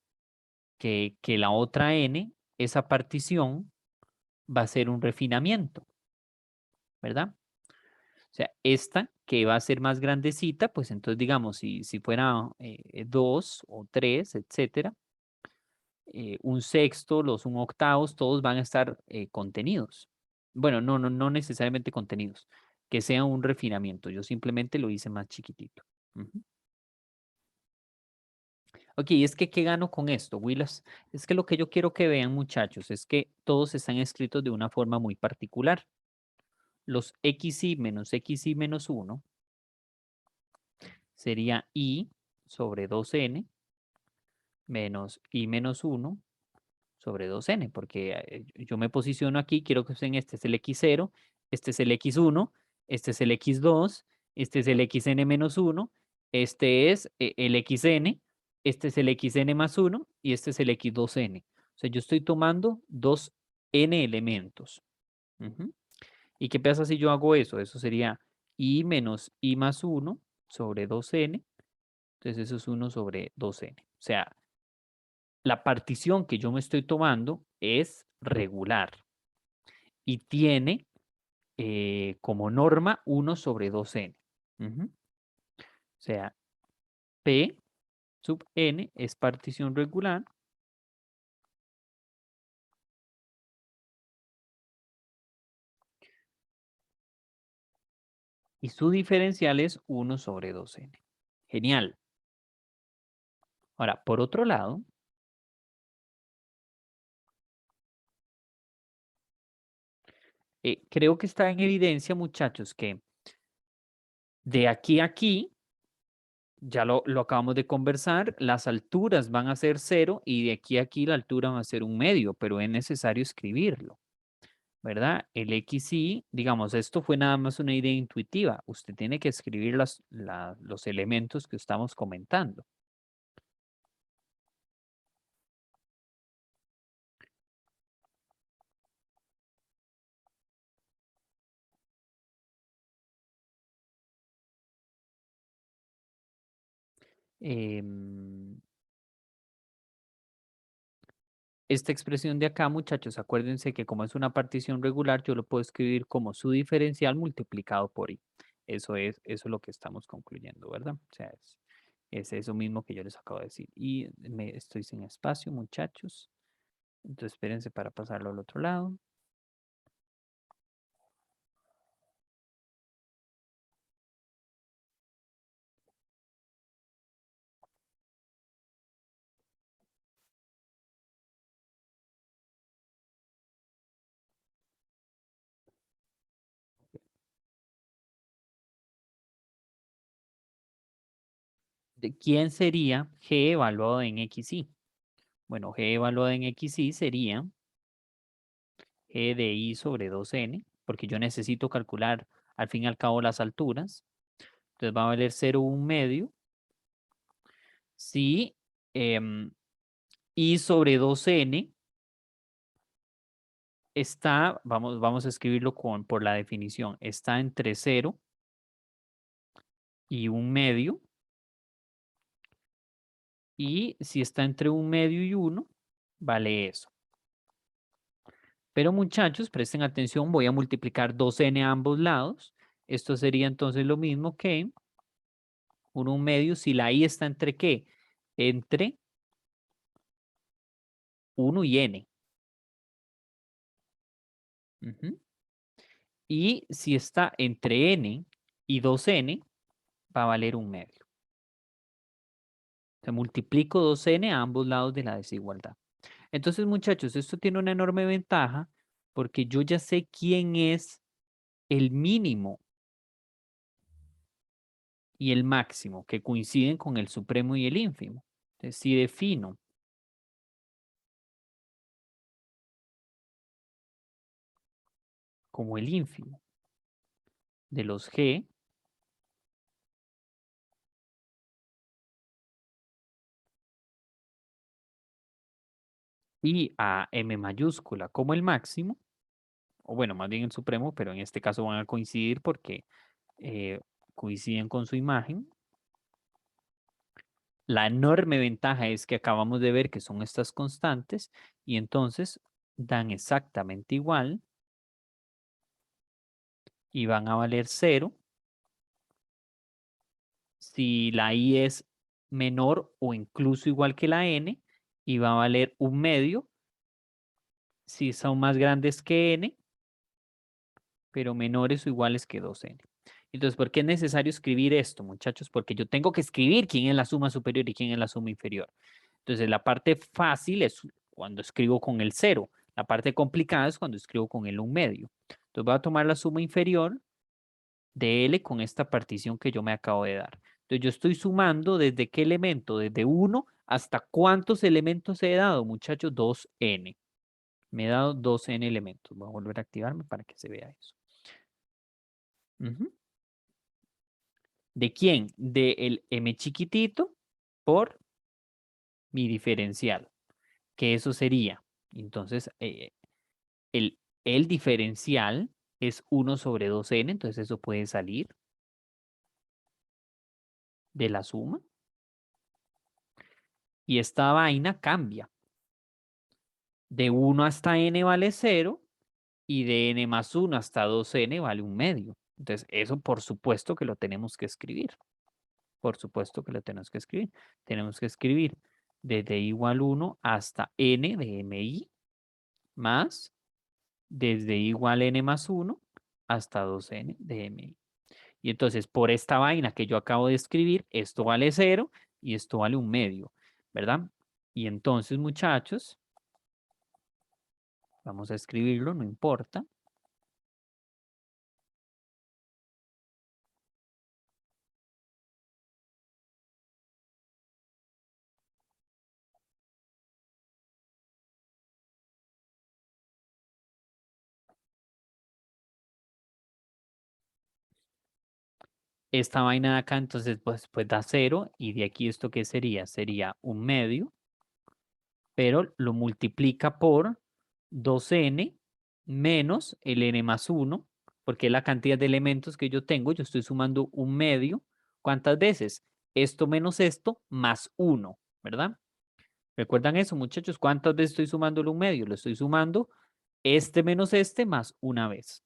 Speaker 1: que la otra n, esa partición va a ser un refinamiento, ¿verdad? O sea, esta que va a ser más grandecita, pues entonces digamos, si fuera 2 o 3, etcétera, un sexto, los un octavos, todos van a estar contenidos. Bueno, no necesariamente contenidos, que sea un refinamiento. Yo simplemente lo hice más chiquitito. Ujú. Ok, es que ¿qué gano con esto, Willas? Es que lo que yo quiero que vean, muchachos, es que todos están escritos de una forma muy particular. Los xy menos 1 sería y sobre 2n menos y menos 1 sobre 2n, porque yo me posiciono aquí, quiero que usen este es el x0, este es el x1, este es el x2, este es el xn menos 1, este es el xn, este es el xn más 1 y este es el x2n. O sea, yo estoy tomando 2n elementos. Ujú. ¿Y qué pasa si yo hago eso? Eso sería i menos i más 1 sobre 2n. Entonces eso es 1 sobre 2n. O sea, la partición que yo me estoy tomando es regular y tiene como norma 1 sobre 2n. Ujú. O sea, P sub n es partición regular y su diferencial es 1 sobre 2n. Genial. Ahora, por otro lado, creo que está en evidencia, muchachos, que de aquí a aquí, ya lo acabamos de conversar, las alturas van a ser 0 y de aquí a aquí la altura va a ser 1/2, pero es necesario escribirlo, ¿verdad? El XY, digamos, esto fue nada más una idea intuitiva. Usted tiene que escribir los elementos que estamos comentando. Em, Esta expresión de acá, muchachos, acuérdense que como es una partición regular, yo lo puedo escribir como su diferencial multiplicado por i. Eso es lo que estamos concluyendo, ¿verdad? O sea, es eso mismo que yo les acabo de decir. Y estoy sin espacio, muchachos. Entonces, espérense para pasarlo al otro lado. ¿De quién sería g evaluado en xy? Bueno, g evaluado en xy sería g de i sobre 2n, porque yo necesito calcular al fin y al cabo las alturas. Entonces va a valer 0,1/2 si i sobre 2n está, vamos a escribirlo por la definición, está entre 0 y 1/2. Y si está entre 1/2 y 1, vale eso. Pero muchachos, presten atención, voy a multiplicar 2n a ambos lados. Esto sería entonces lo mismo que 1/2 si la i está entre ¿qué? Entre 1 y n. Ujú. Y si está entre n y 2n, va a valer 1/2. Se multiplico 2n a ambos lados de la desigualdad. Entonces, muchachos, esto tiene una enorme ventaja porque yo ya sé quién es el mínimo y el máximo que coinciden con el supremo y el ínfimo. Entonces, si defino como el ínfimo de los g, y a m mayúscula como el máximo, o bueno, más bien el supremo, pero en este caso van a coincidir porque coinciden con su imagen. La enorme ventaja es que acabamos de ver que son estas constantes y entonces dan exactamente igual y van a valer 0 si la i es menor o incluso igual que la n y va a valer 1/2 si son más grandes que n, pero menores o iguales que 2n. Entonces, ¿por qué es necesario escribir esto, muchachos? Porque yo tengo que escribir quién es la suma superior y quién es la suma inferior. Entonces, la parte fácil es cuando escribo con el 0. La parte complicada es cuando escribo con el 1/2. Entonces, voy a tomar la suma inferior de L con esta partición que yo me acabo de dar. Entonces, yo estoy sumando desde qué elemento, desde 1 hasta cuántos elementos he dado, muchachos, 2n. Me he dado 2n elementos. Voy a volver a activarme para que se vea eso. ¿De quién? Del m chiquitito por mi diferencial, que eso sería. Entonces, el diferencial es 1 sobre 2n, entonces eso puede salir de la suma. Y esta vaina cambia. De 1 hasta n vale 0 y de n más 1 hasta 2n vale 1/2. Entonces, eso por supuesto que lo tenemos que escribir. Por supuesto que lo tenemos que escribir. Tenemos que escribir desde igual 1 hasta n de mi más desde igual n más 1 hasta 2n de mi. Y entonces, por esta vaina que yo acabo de escribir, esto vale 0 y esto vale 1/2, ¿verdad? Y entonces, muchachos, vamos a escribirlo, no importa. Esta vaina de acá, entonces, pues da 0 y de aquí esto ¿qué sería? Sería 1/2, pero lo multiplica por 2n menos el n más 1, porque es la cantidad de elementos que yo tengo. Yo estoy sumando 1/2. ¿Cuántas veces? Esto menos esto más 1, ¿verdad? ¿Recuerdan eso, muchachos? ¿Cuántas veces estoy sumando el 1/2? Lo estoy sumando este menos este más una vez.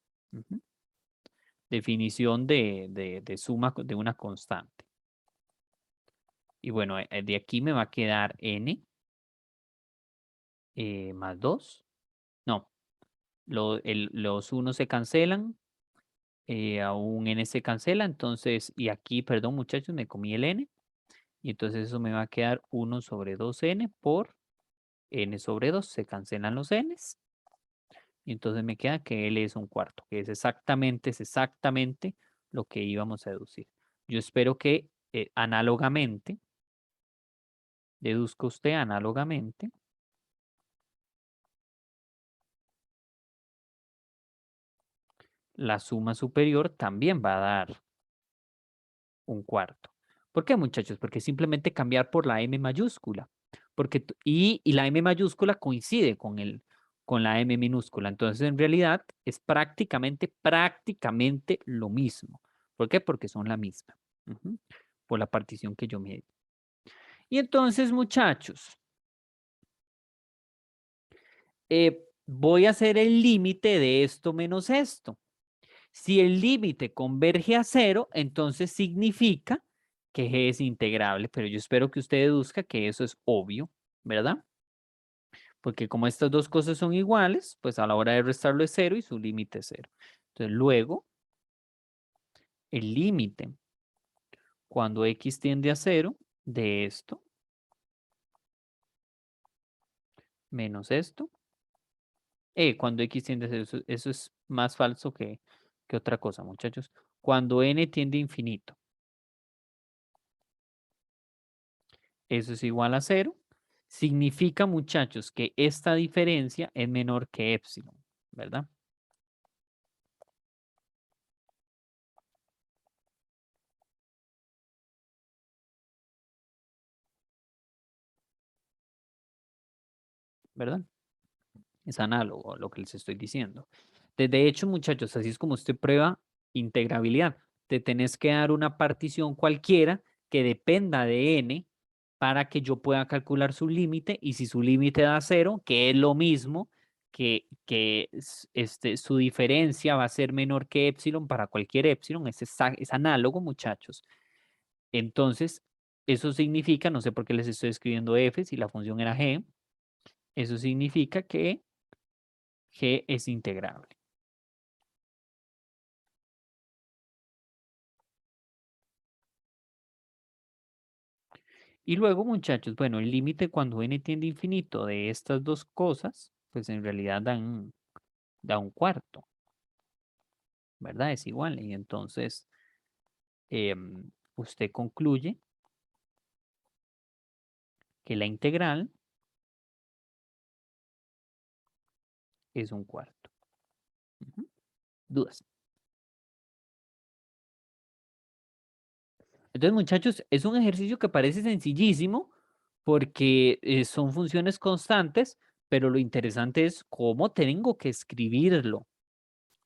Speaker 1: Definición de suma de una constante. Y bueno, de aquí me va a quedar n más 2. No, los 1 se cancelan, a un n se cancela, entonces, y aquí, perdón muchachos, me comí el n, y entonces eso me va a quedar 1 sobre 2n por n sobre 2, se cancelan los n's, y entonces me queda que L es 1/4, que es exactamente lo que íbamos a deducir. Yo espero que análogamente, deduzca usted análogamente, la suma superior también va a dar 1/4. ¿Por qué, muchachos? Porque simplemente cambiar por la M mayúscula. Porque, y la M mayúscula coincide con la M minúscula. Entonces, en realidad, es prácticamente lo mismo. ¿Por qué? Porque son la misma. Por la partición que yo me di. Y entonces, muchachos, voy a hacer el límite de esto menos esto. Si el límite converge a 0, entonces significa que G es integrable, pero yo espero que usted deduzca que eso es obvio, ¿verdad? Porque como estas dos cosas son iguales, pues a la hora de restarlo es 0 y su límite es 0. Entonces luego, el límite cuando X tiende a 0 de esto menos esto, cuando X tiende a 0, eso es más falso que otra cosa, muchachos. Cuando N tiende a infinito, eso es igual a 0. Significa, muchachos, que esta diferencia es menor que epsilon, ¿verdad? ¿Verdad? Es análogo a lo que les estoy diciendo. De hecho, muchachos, así es como usted prueba integrabilidad. Te tenés que dar una partición cualquiera que dependa de n para que yo pueda calcular su límite, y si su límite da 0, que es lo mismo que su diferencia va a ser menor que epsilon para cualquier epsilon, es análogo, muchachos. Entonces, eso significa, no sé por qué les estoy escribiendo f si la función era g, eso significa que g es integrable. Y luego, muchachos, bueno, el límite cuando n tiende a infinito de estas dos cosas, pues en realidad da un cuarto, ¿verdad? Es igual. Y entonces usted concluye que la integral es un cuarto. Ujú. ¿Dudas? Entonces, muchachos, es un ejercicio que parece sencillísimo porque son funciones constantes, pero lo interesante es cómo tengo que escribirlo.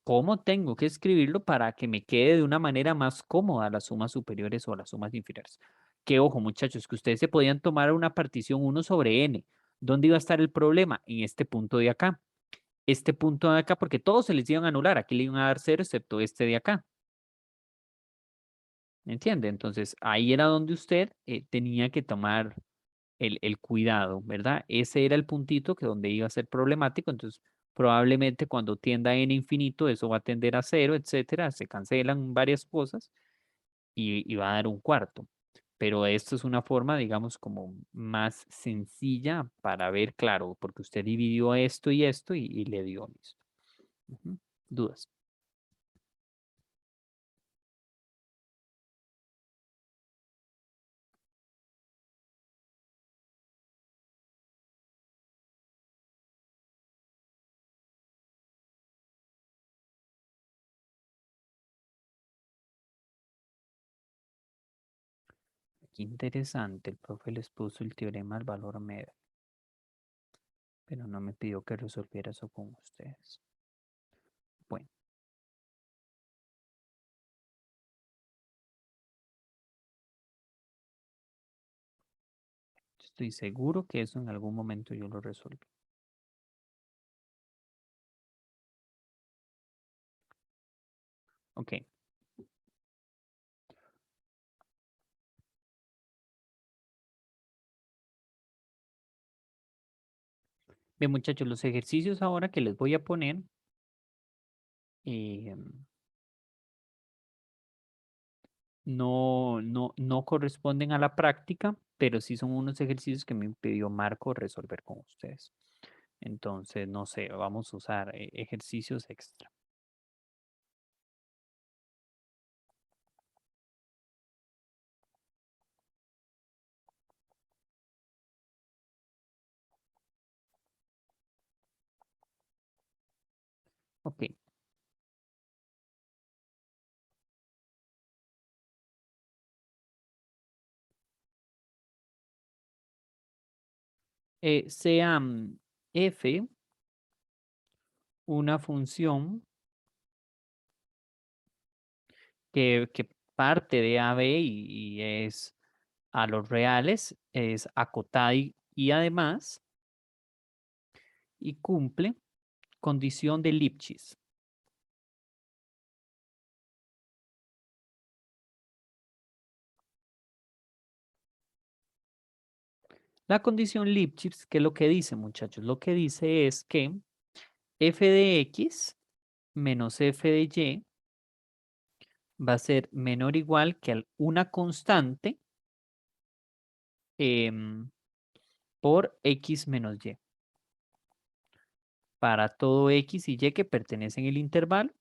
Speaker 1: ¿Cómo tengo que escribirlo para que me quede de una manera más cómoda las sumas superiores o las sumas inferiores? Que ojo, muchachos, que ustedes se podían tomar una partición 1 sobre n. ¿Dónde iba a estar el problema? En este punto de acá. Este punto de acá, porque todos se les iban a anular. Aquí le iban a dar 0 excepto este de acá. ¿Me entiende? Entonces, ahí era donde usted tenía que tomar el cuidado, ¿verdad? Ese era el puntito que donde iba a ser problemático. Entonces, probablemente cuando tienda a n infinito, eso va a tender a 0, etcétera. Se cancelan varias cosas y va a dar un cuarto. Pero esto es una forma, digamos, como más sencilla para ver, claro, porque usted dividió esto y le dio listo. Ujú. ¿Dudas? Qué interesante, el profe les puso el teorema del valor medio, pero no me pidió que resolviera eso con ustedes. Bueno, estoy seguro que eso en algún momento yo lo resolví. Ok. Bien, muchachos, los ejercicios ahora que les voy a poner eh, no corresponden a la práctica, pero sí son unos ejercicios que me pidió Marco resolver con ustedes. Entonces, no sé, vamos a usar ejercicios extra. Ok. Sea f una función que parte de a b y es a los reales, es acotada y además, y cumple condición de Lipschitz. La condición Lipschitz, ¿qué es lo que dice, muchachos? Lo que dice es que f de x menos f de y va a ser menor o igual que una constante por x menos y. Para todo x y y que pertenecen al intervalo.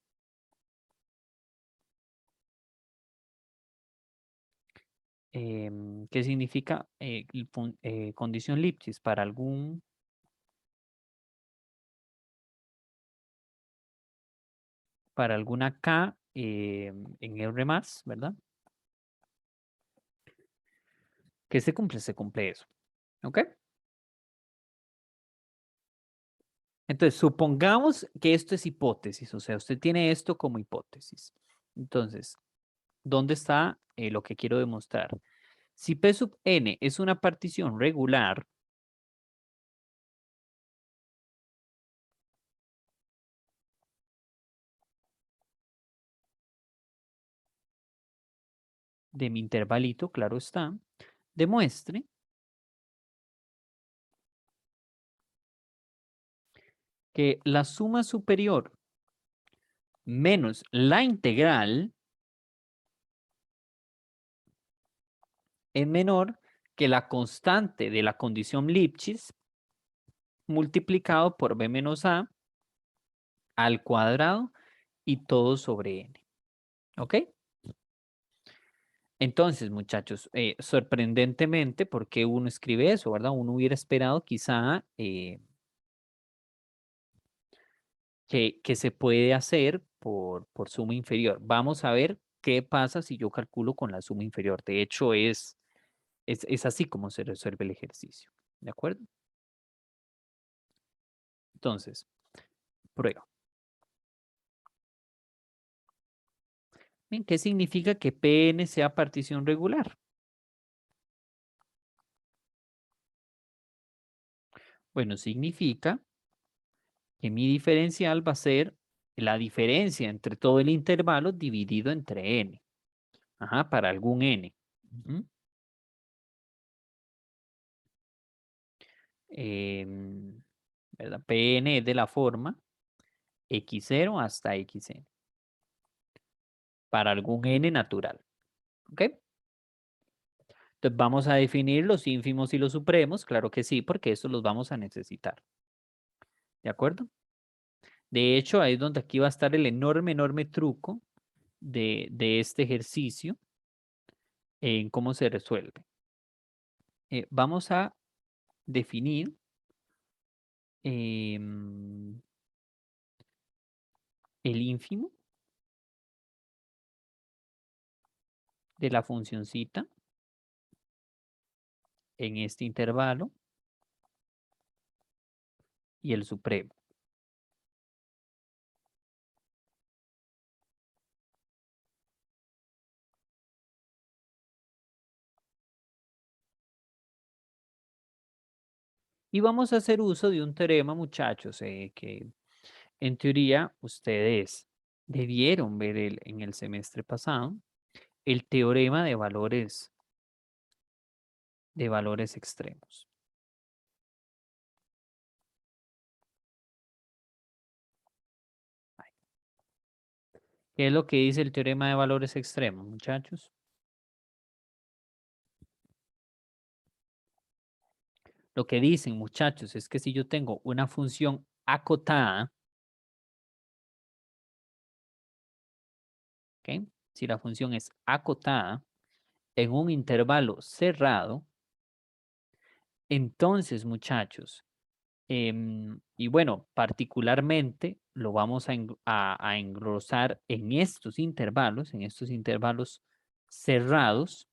Speaker 1: ¿Qué significa condición Lipschitz? Para alguna k en R+, ¿verdad? Que se cumple eso. ¿Ok? Entonces, supongamos que esto es hipótesis, o sea, usted tiene esto como hipótesis. Entonces, ¿dónde está lo que quiero demostrar? Si P sub n es una partición regular, de mi intervalito, claro está, demuestre que la suma superior menos la integral es menor que la constante de la condición Lipschitz multiplicado por b menos a al cuadrado y todo sobre n. ¿Ok? Entonces, muchachos, sorprendentemente, ¿por qué uno escribe eso, verdad? Uno hubiera esperado quizá que se puede hacer por suma inferior. Vamos a ver qué pasa si yo calculo con la suma inferior. De hecho, es así como se resuelve el ejercicio. ¿De acuerdo? Entonces, prueba. Bien, ¿qué significa que Pn sea partición regular? Bueno, significa que mi diferencial va a ser la diferencia entre todo el intervalo dividido entre n. Ajá, para algún n. Ujú. ¿Verdad? Pn es de la forma x0 hasta xn. Para algún n natural. ¿Ok? Entonces vamos a definir los ínfimos y los supremos. Claro que sí, porque estos los vamos a necesitar. ¿De acuerdo? De hecho, ahí es donde aquí va a estar el enorme, enorme truco de este ejercicio en cómo se resuelve. Vamos a definir el ínfimo de la funcioncita en este intervalo y el supremo. Y vamos a hacer uso de un teorema, muchachos, que en teoría ustedes debieron ver en el semestre pasado, el teorema de valores extremos. ¿Qué es lo que dice el teorema de valores extremos, muchachos? Lo que dicen, muchachos, es que si yo tengo una función acotada, ¿ok? Si la función es acotada en un intervalo cerrado, entonces, muchachos, y bueno, particularmente lo vamos a engrosar en estos intervalos cerrados,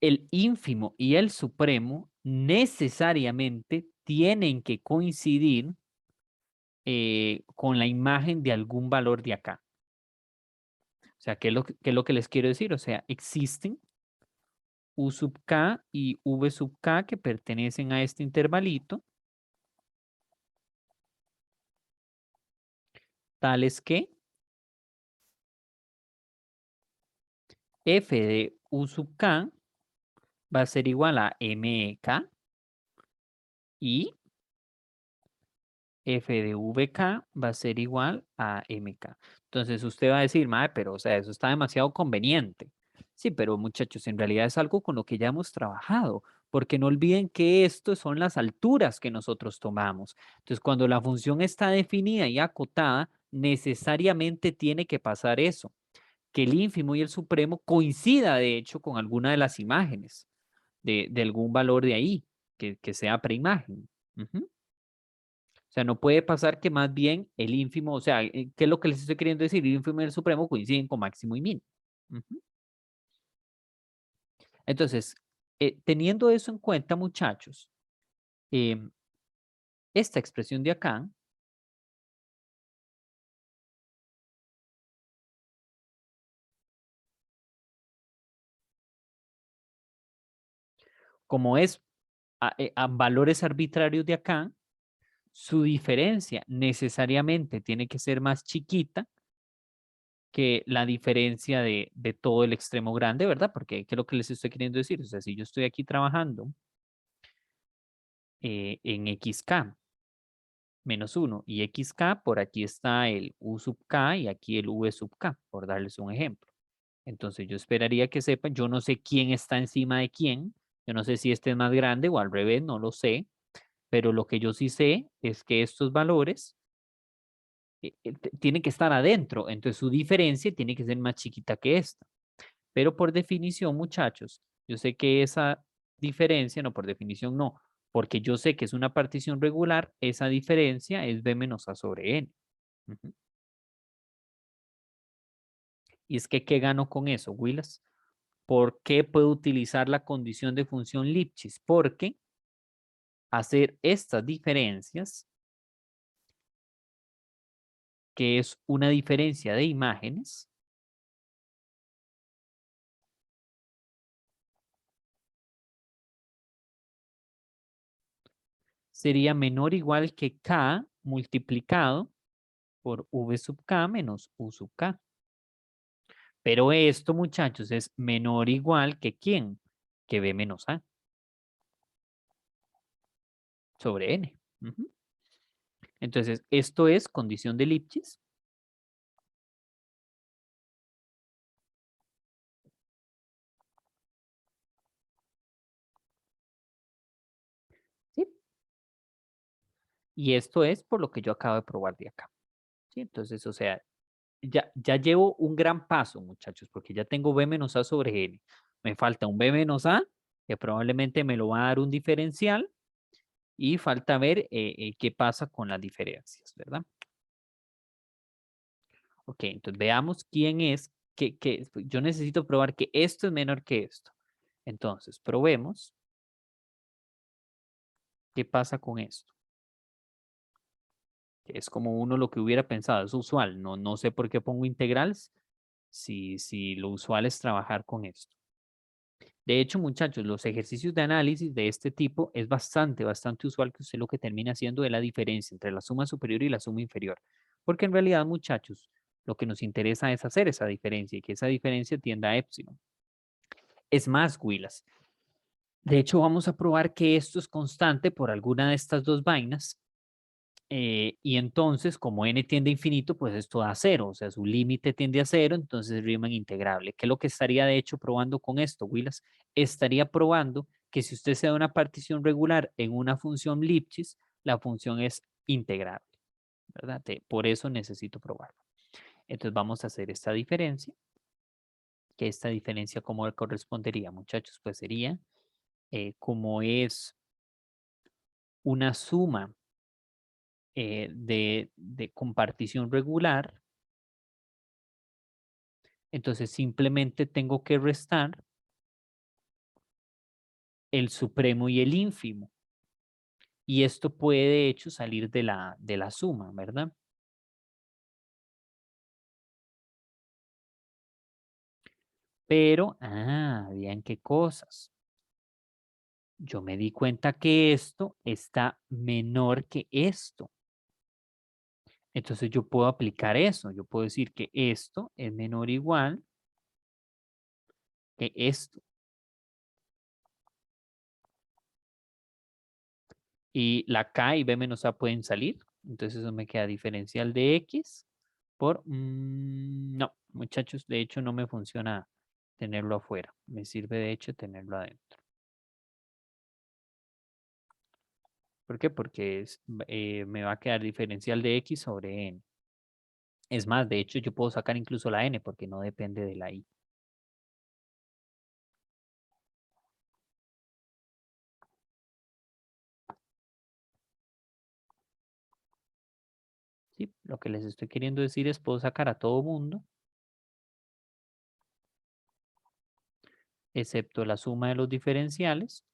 Speaker 1: el ínfimo y el supremo necesariamente tienen que coincidir con la imagen de algún valor de acá. O sea, qué es lo que les quiero decir? O sea, existen U sub k y V sub k que pertenecen a este intervalito, tales que f de U sub k va a ser igual a mk y f de vk va a ser igual a mk. Entonces usted va a decir, madre, pero o sea, eso está demasiado conveniente. Sí, pero muchachos, en realidad es algo con lo que ya hemos trabajado, porque no olviden que esto son las alturas que nosotros tomamos. Entonces, cuando la función está definida y acotada, necesariamente tiene que pasar eso, que el ínfimo y el supremo coincida, de hecho, con alguna de las imágenes de algún valor de ahí, que sea preimagen. Ujú. O sea, no puede pasar que más bien el ínfimo, o sea, ¿qué es lo que les estoy queriendo decir? El ínfimo y el supremo coinciden con máximo y mínimo. Ujú. Entonces, teniendo eso en cuenta, muchachos, em, esta expresión de acá, como es a valores arbitrarios de acá, su diferencia necesariamente tiene que ser más chiquita que la diferencia de todo el extremo grande, ¿verdad? Porque, ¿qué es lo que les estoy queriendo decir? O sea, si yo estoy aquí trabajando en xk menos 1 y xk, por aquí está el u sub k y aquí el v sub k, por darles un ejemplo. Entonces yo esperaría que sepan, yo no sé quién está encima de quién, yo no sé si este es más grande o al revés, no lo sé, pero lo que yo sí sé es que estos valores tienen que estar adentro, entonces su diferencia tiene que ser más chiquita que esta. Pero por definición, muchachos, yo sé que esa diferencia, no, por definición no, porque yo sé que es una partición regular, esa diferencia es b menos a sobre n. Ujú. Y es que, ¿qué gano con eso, Willas? ¿Por qué puedo utilizar la condición de función Lipschitz? Porque hacer estas diferencias, que es una diferencia de imágenes, sería menor o igual que k multiplicado por v sub k menos u sub k. Pero esto, muchachos, es menor o igual que ¿quién? Que b menos a sobre n. Ujú. Entonces, esto es condición de Lipschitz. ¿Sí? Y esto es por lo que yo acabo de probar de acá. ¿Sí? Entonces, o sea, ya llevo un gran paso, muchachos, porque ya tengo b menos a sobre n. Me falta un b menos a, que probablemente me lo va a dar un diferencial, y falta ver qué pasa con las diferencias, ¿verdad? Ok, entonces veamos quién es, yo necesito probar que esto es menor que esto. Entonces, probemos qué pasa con esto. Que es como uno lo que hubiera pensado, es usual, no sé por qué pongo integrales, si lo usual es trabajar con esto. De hecho, muchachos, los ejercicios de análisis de este tipo es bastante usual que usted lo que termine haciendo es la diferencia entre la suma superior y la suma inferior. Porque en realidad, muchachos, lo que nos interesa es hacer esa diferencia y que esa diferencia tienda a épsilon. Es más, Willas. De hecho, vamos a probar que esto es constante por alguna de estas dos vainas. Y entonces, como n tiende a infinito, pues esto da cero. O sea, su límite tiende a cero, entonces es Riemann integrable. ¿Qué es lo que estaría de hecho probando con esto, Willas? Estaría probando que si usted se da una partición regular en una función Lipschitz, la función es integrable, ¿verdad? Por eso necesito probarlo. Entonces vamos a hacer esta diferencia. Que esta diferencia, ¿cómo correspondería, muchachos? Pues sería como es una suma de compartición regular, entonces simplemente tengo que restar el supremo y el ínfimo. Y esto puede de hecho salir de la suma, ¿verdad? Pero, vean qué cosas. Yo me di cuenta que esto está menor que esto. Entonces yo puedo aplicar eso. Yo puedo decir que esto es menor o igual que esto. Y la K y B menos A pueden salir. Entonces eso me queda diferencial de X por... no, muchachos, de hecho no me funciona tenerlo afuera. Me sirve de hecho tenerlo adentro. ¿Por qué? Porque me va a quedar diferencial de X sobre N. Es más, de hecho yo puedo sacar incluso la N porque no depende de la I. ¿Sí? Lo que les estoy queriendo decir es puedo sacar a todo mundo, excepto la suma de los diferenciales.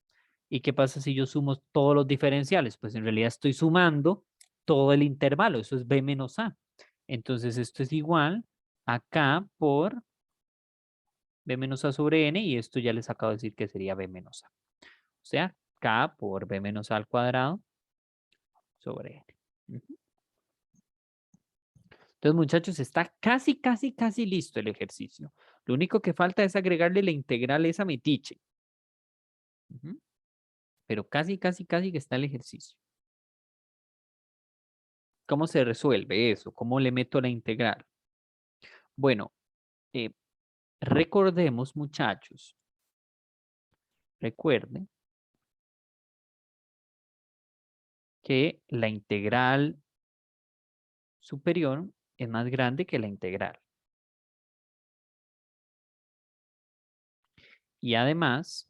Speaker 1: ¿Y qué pasa si yo sumo todos los diferenciales? Pues en realidad estoy sumando todo el intervalo, eso es b menos a. Entonces esto es igual a k por b menos a sobre n y esto ya les acabo de decir que sería b menos a. O sea, k por b menos a al cuadrado sobre n. Entonces Entonces, muchachos, está casi, casi, casi listo el ejercicio. Lo único que falta es agregarle la integral esa metiche. Ujú. Pero casi, casi, casi que está el ejercicio. ¿Cómo se resuelve eso? ¿Cómo le meto la integral? Bueno, eh, recordemos, muchachos, recuerden que la integral superior es más grande que la integral. Y además,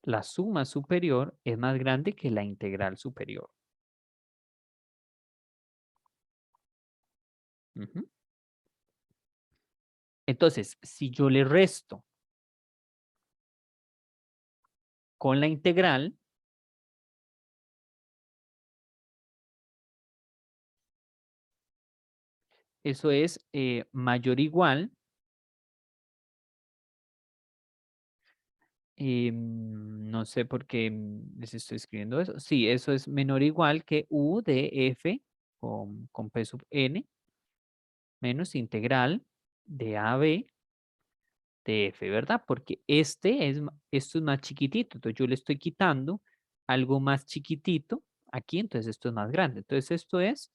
Speaker 1: la suma superior es más grande que la integral superior. Ujú. Entonces, si yo le resto con la integral, eso es mayor o igual. No sé por qué les estoy escribiendo eso. Sí, eso es menor o igual que u de f con p sub n menos integral de a b de f, ¿verdad? Porque esto es más chiquitito. Entonces yo le estoy quitando algo más chiquitito aquí, entonces esto es más grande. Entonces esto es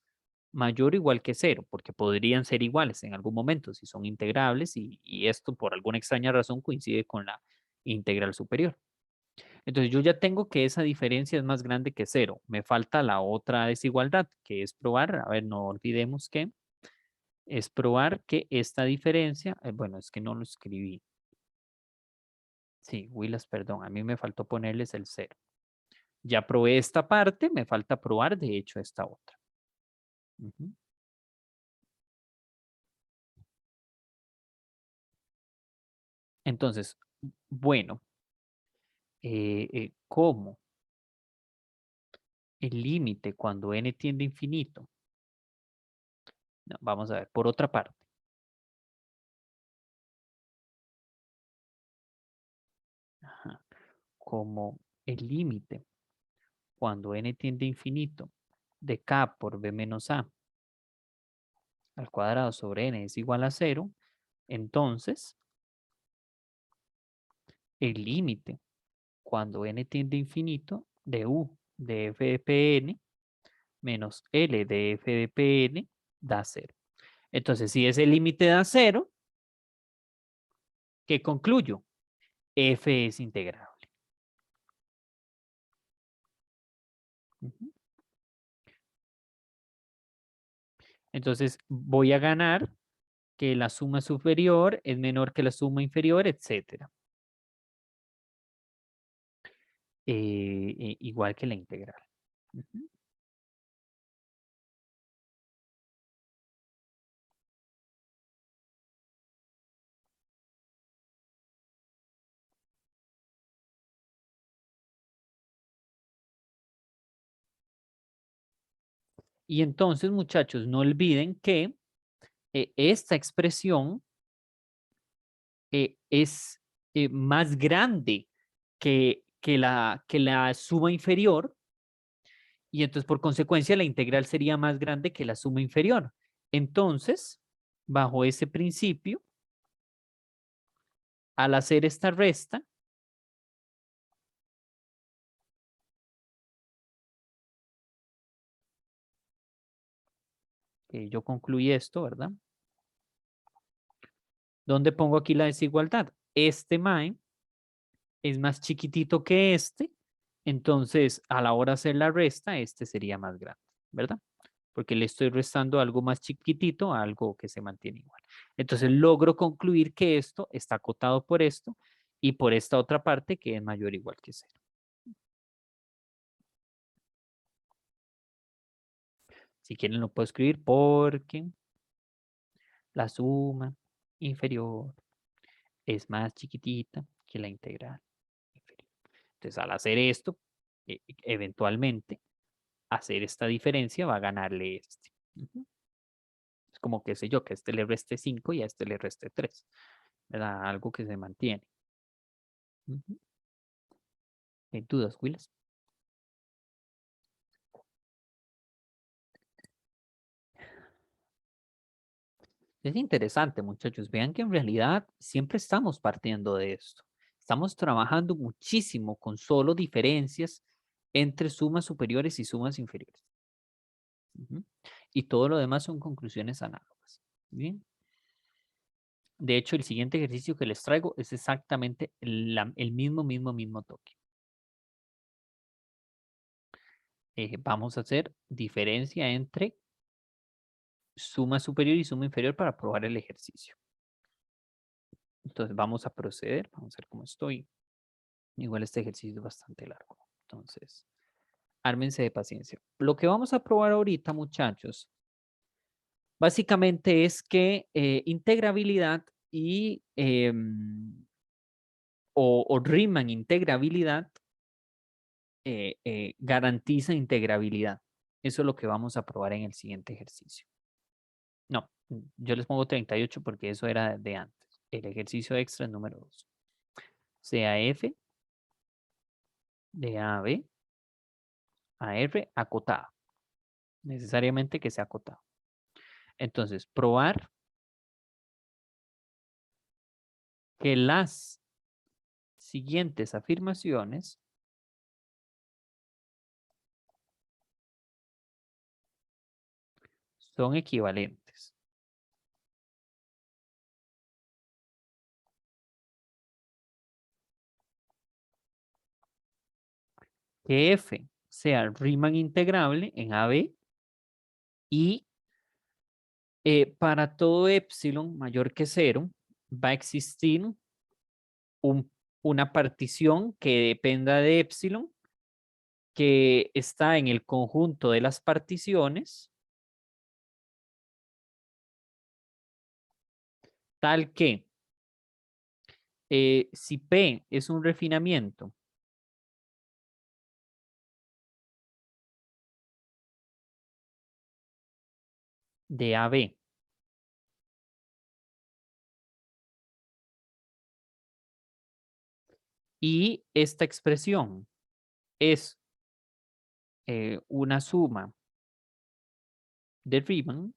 Speaker 1: mayor o igual que cero, porque podrían ser iguales en algún momento si son integrables y esto por alguna extraña razón coincide con la integral superior. Entonces yo ya tengo que esa diferencia es más grande que cero. Me falta la otra desigualdad, que es probar, a ver, no olvidemos que es probar que esta diferencia, bueno, es que no lo escribí. Sí, Willas, perdón, a mí me faltó ponerles el cero. Ya probé esta parte, me falta probar de hecho esta otra. Ujú. Entonces, bueno, ¿cómo? El límite cuando n tiende a infinito. No, vamos a ver, por otra parte. Ajá. Como el límite cuando n tiende a infinito de k por b menos a al cuadrado sobre n es igual a 0, entonces el límite cuando n tiende a infinito de u de f de pn menos L de f de Pn da 0. Entonces, si ese límite da 0, ¿qué concluyo? F es integrable. Ujú. Entonces, voy a ganar que la suma superior es menor que la suma inferior, etcétera. Igual que la integral. Ujú. Y entonces, muchachos, no olviden que esta expresión es más grande que la suma inferior y entonces por consecuencia la integral sería más grande que la suma inferior. Entonces, bajo ese principio, al hacer esta resta, yo concluí esto, ¿verdad? ¿Dónde pongo aquí la desigualdad? Este mae es más chiquitito que este, entonces a la hora de hacer la resta, este sería más grande, ¿verdad? Porque le estoy restando algo más chiquitito a algo que se mantiene igual. Entonces logro concluir que esto está acotado por esto y por esta otra parte que es mayor o igual que 0. Si quieren lo puedo escribir porque la suma inferior es más chiquitita que la integral inferior. Entonces al hacer esto, eventualmente hacer esta diferencia va a ganarle este. Ujú. Es como que sé yo, que a este le reste 5 y a este le reste 3. ¿Verdad? Algo que se mantiene. Ujú. ¿Hay dudas, Willis? Es interesante, muchachos. Vean que en realidad siempre estamos partiendo de esto. Estamos trabajando muchísimo con solo diferencias entre sumas superiores y sumas inferiores. Ujú. Y todo lo demás son conclusiones análogas. Bien. De hecho, el siguiente ejercicio que les traigo es exactamente el mismo toque. Vamos a hacer diferencia entre suma superior y suma inferior para probar el ejercicio. Entonces vamos a proceder, vamos a ver cómo estoy. Igual este ejercicio es bastante largo. Entonces, ármense de paciencia. Lo que vamos a probar ahorita, muchachos, básicamente es que integrabilidad y o Riemann integrabilidad garantiza integrabilidad. Eso es lo que vamos a probar en el siguiente ejercicio. No, yo les pongo 38 porque eso era de antes. El ejercicio extra es número 2. Sea F de A a B a R acotada. Necesariamente que sea acotado. Entonces, probar que las siguientes afirmaciones son equivalentes. Que F sea Riemann integrable en AB y para todo epsilon mayor que 0 va a existir una partición que dependa de epsilon que está en el conjunto de las particiones tal que si P es un refinamiento de AB y esta expresión es una suma de Riemann,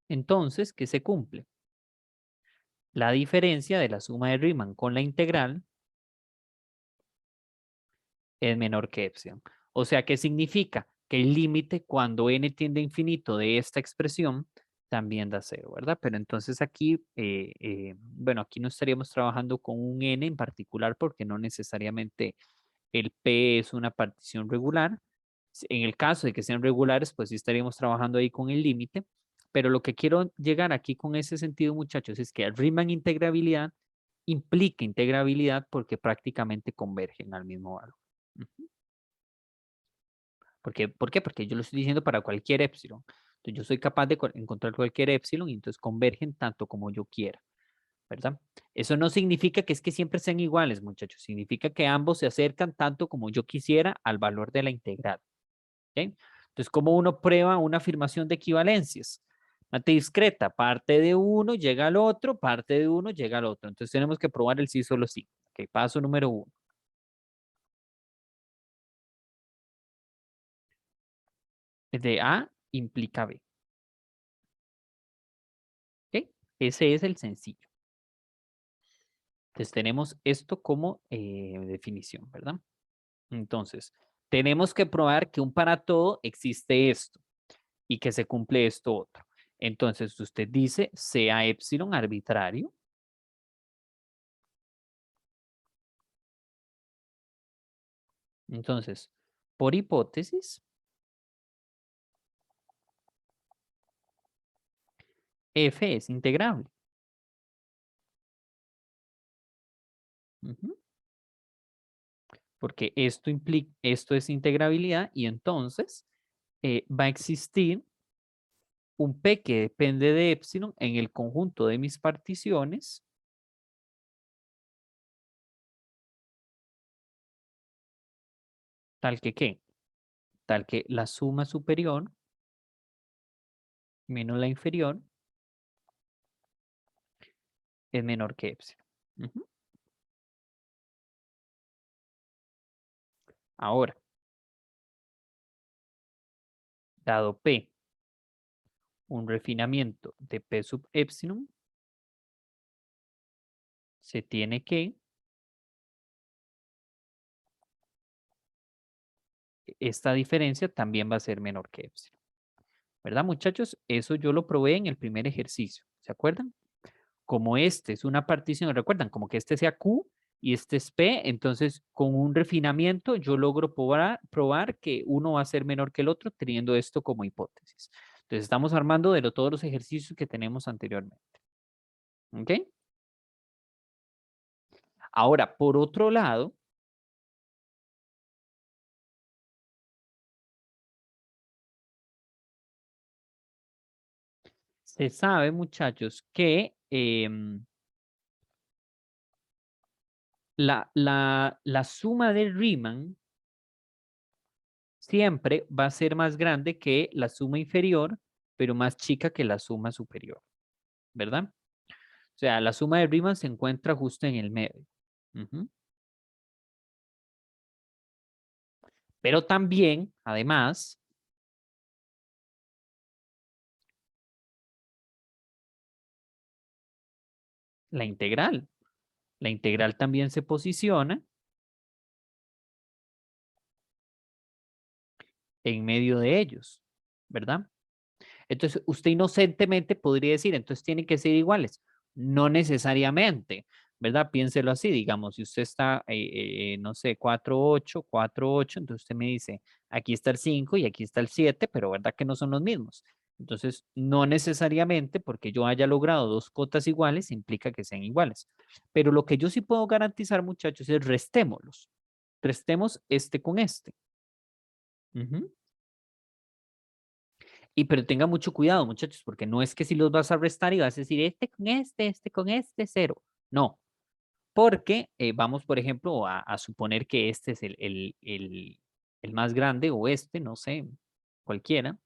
Speaker 1: entonces, ¿qué se cumple? La diferencia de la suma de Riemann con la integral es menor que epsilon. O sea, ¿qué significa? Que el límite cuando n tiende a infinito de esta expresión también da 0, ¿verdad? Pero entonces aquí, bueno, aquí no estaríamos trabajando con un n en particular porque no necesariamente el P es una partición regular. En el caso de que sean regulares, pues sí estaríamos trabajando ahí con el límite. Pero lo que quiero llegar aquí con ese sentido, muchachos, es que el Riemann integrabilidad implica integrabilidad porque prácticamente convergen al mismo valor. ¿Por qué? Porque yo lo estoy diciendo para cualquier epsilon. Entonces yo soy capaz de encontrar cualquier epsilon y entonces convergen tanto como yo quiera, ¿verdad? Eso no significa que es que siempre sean iguales, muchachos. Significa que ambos se acercan tanto como yo quisiera al valor de la integral. ¿Ok? Entonces, ¿cómo uno prueba una afirmación de equivalencias? Mate discreta, parte de uno llega al otro, parte de uno llega al otro. Entonces tenemos que probar el sí solo sí. Ok, paso número 1. De A implica B. ¿Ok? Ese es el sencillo. Entonces tenemos esto como definición, ¿verdad? Entonces, tenemos que probar que un para todo existe esto y que se cumple esto otro. Entonces, usted dice sea epsilon arbitrario. Entonces, por hipótesis, F es integrable. Ujú. Porque esto implica, esto es integrabilidad y entonces va a existir un P que depende de epsilon en el conjunto de mis particiones tal que ¿qué? Tal que la suma superior menos la inferior es menor que epsilon. Ujú. Ahora, dado P un refinamiento de P sub epsilon, se tiene que esta diferencia también va a ser menor que epsilon. ¿Verdad, muchachos? Eso yo lo probé en el primer ejercicio. ¿Se acuerdan? Como este es una partición, recuerdan, como que este sea Q y este es P, entonces con un refinamiento yo logro probar que uno va a ser menor que el otro teniendo esto como hipótesis. Entonces estamos armando de todos los ejercicios que tenemos anteriormente. ¿Ok? Ahora, por otro lado, se sabe, muchachos, que la suma de Riemann siempre va a ser más grande que la suma inferior, pero más chica que la suma superior, ¿verdad? O sea, la suma de Riemann se encuentra justo en el medio. Ujú. Pero también, además, la integral. La integral también se posiciona en medio de ellos, ¿verdad? Entonces, usted inocentemente podría decir, entonces tienen que ser iguales. No necesariamente, ¿verdad? Piénselo así, digamos, si usted está, no sé, 4, 8, 4, 8, entonces usted me dice, aquí está el 5 y aquí está el 7, pero ¿verdad que no son los mismos? Entonces, no necesariamente porque yo haya logrado dos cotas iguales implica que sean iguales. Pero lo que yo sí puedo garantizar, muchachos, es restémoslos. Restemos este con este. Ujú. Y pero tenga mucho cuidado, muchachos, porque no es que si los vas a restar y vas a decir este con este, cero. No, porque vamos, por ejemplo, a suponer que este es el más grande o este, no sé, cualquiera.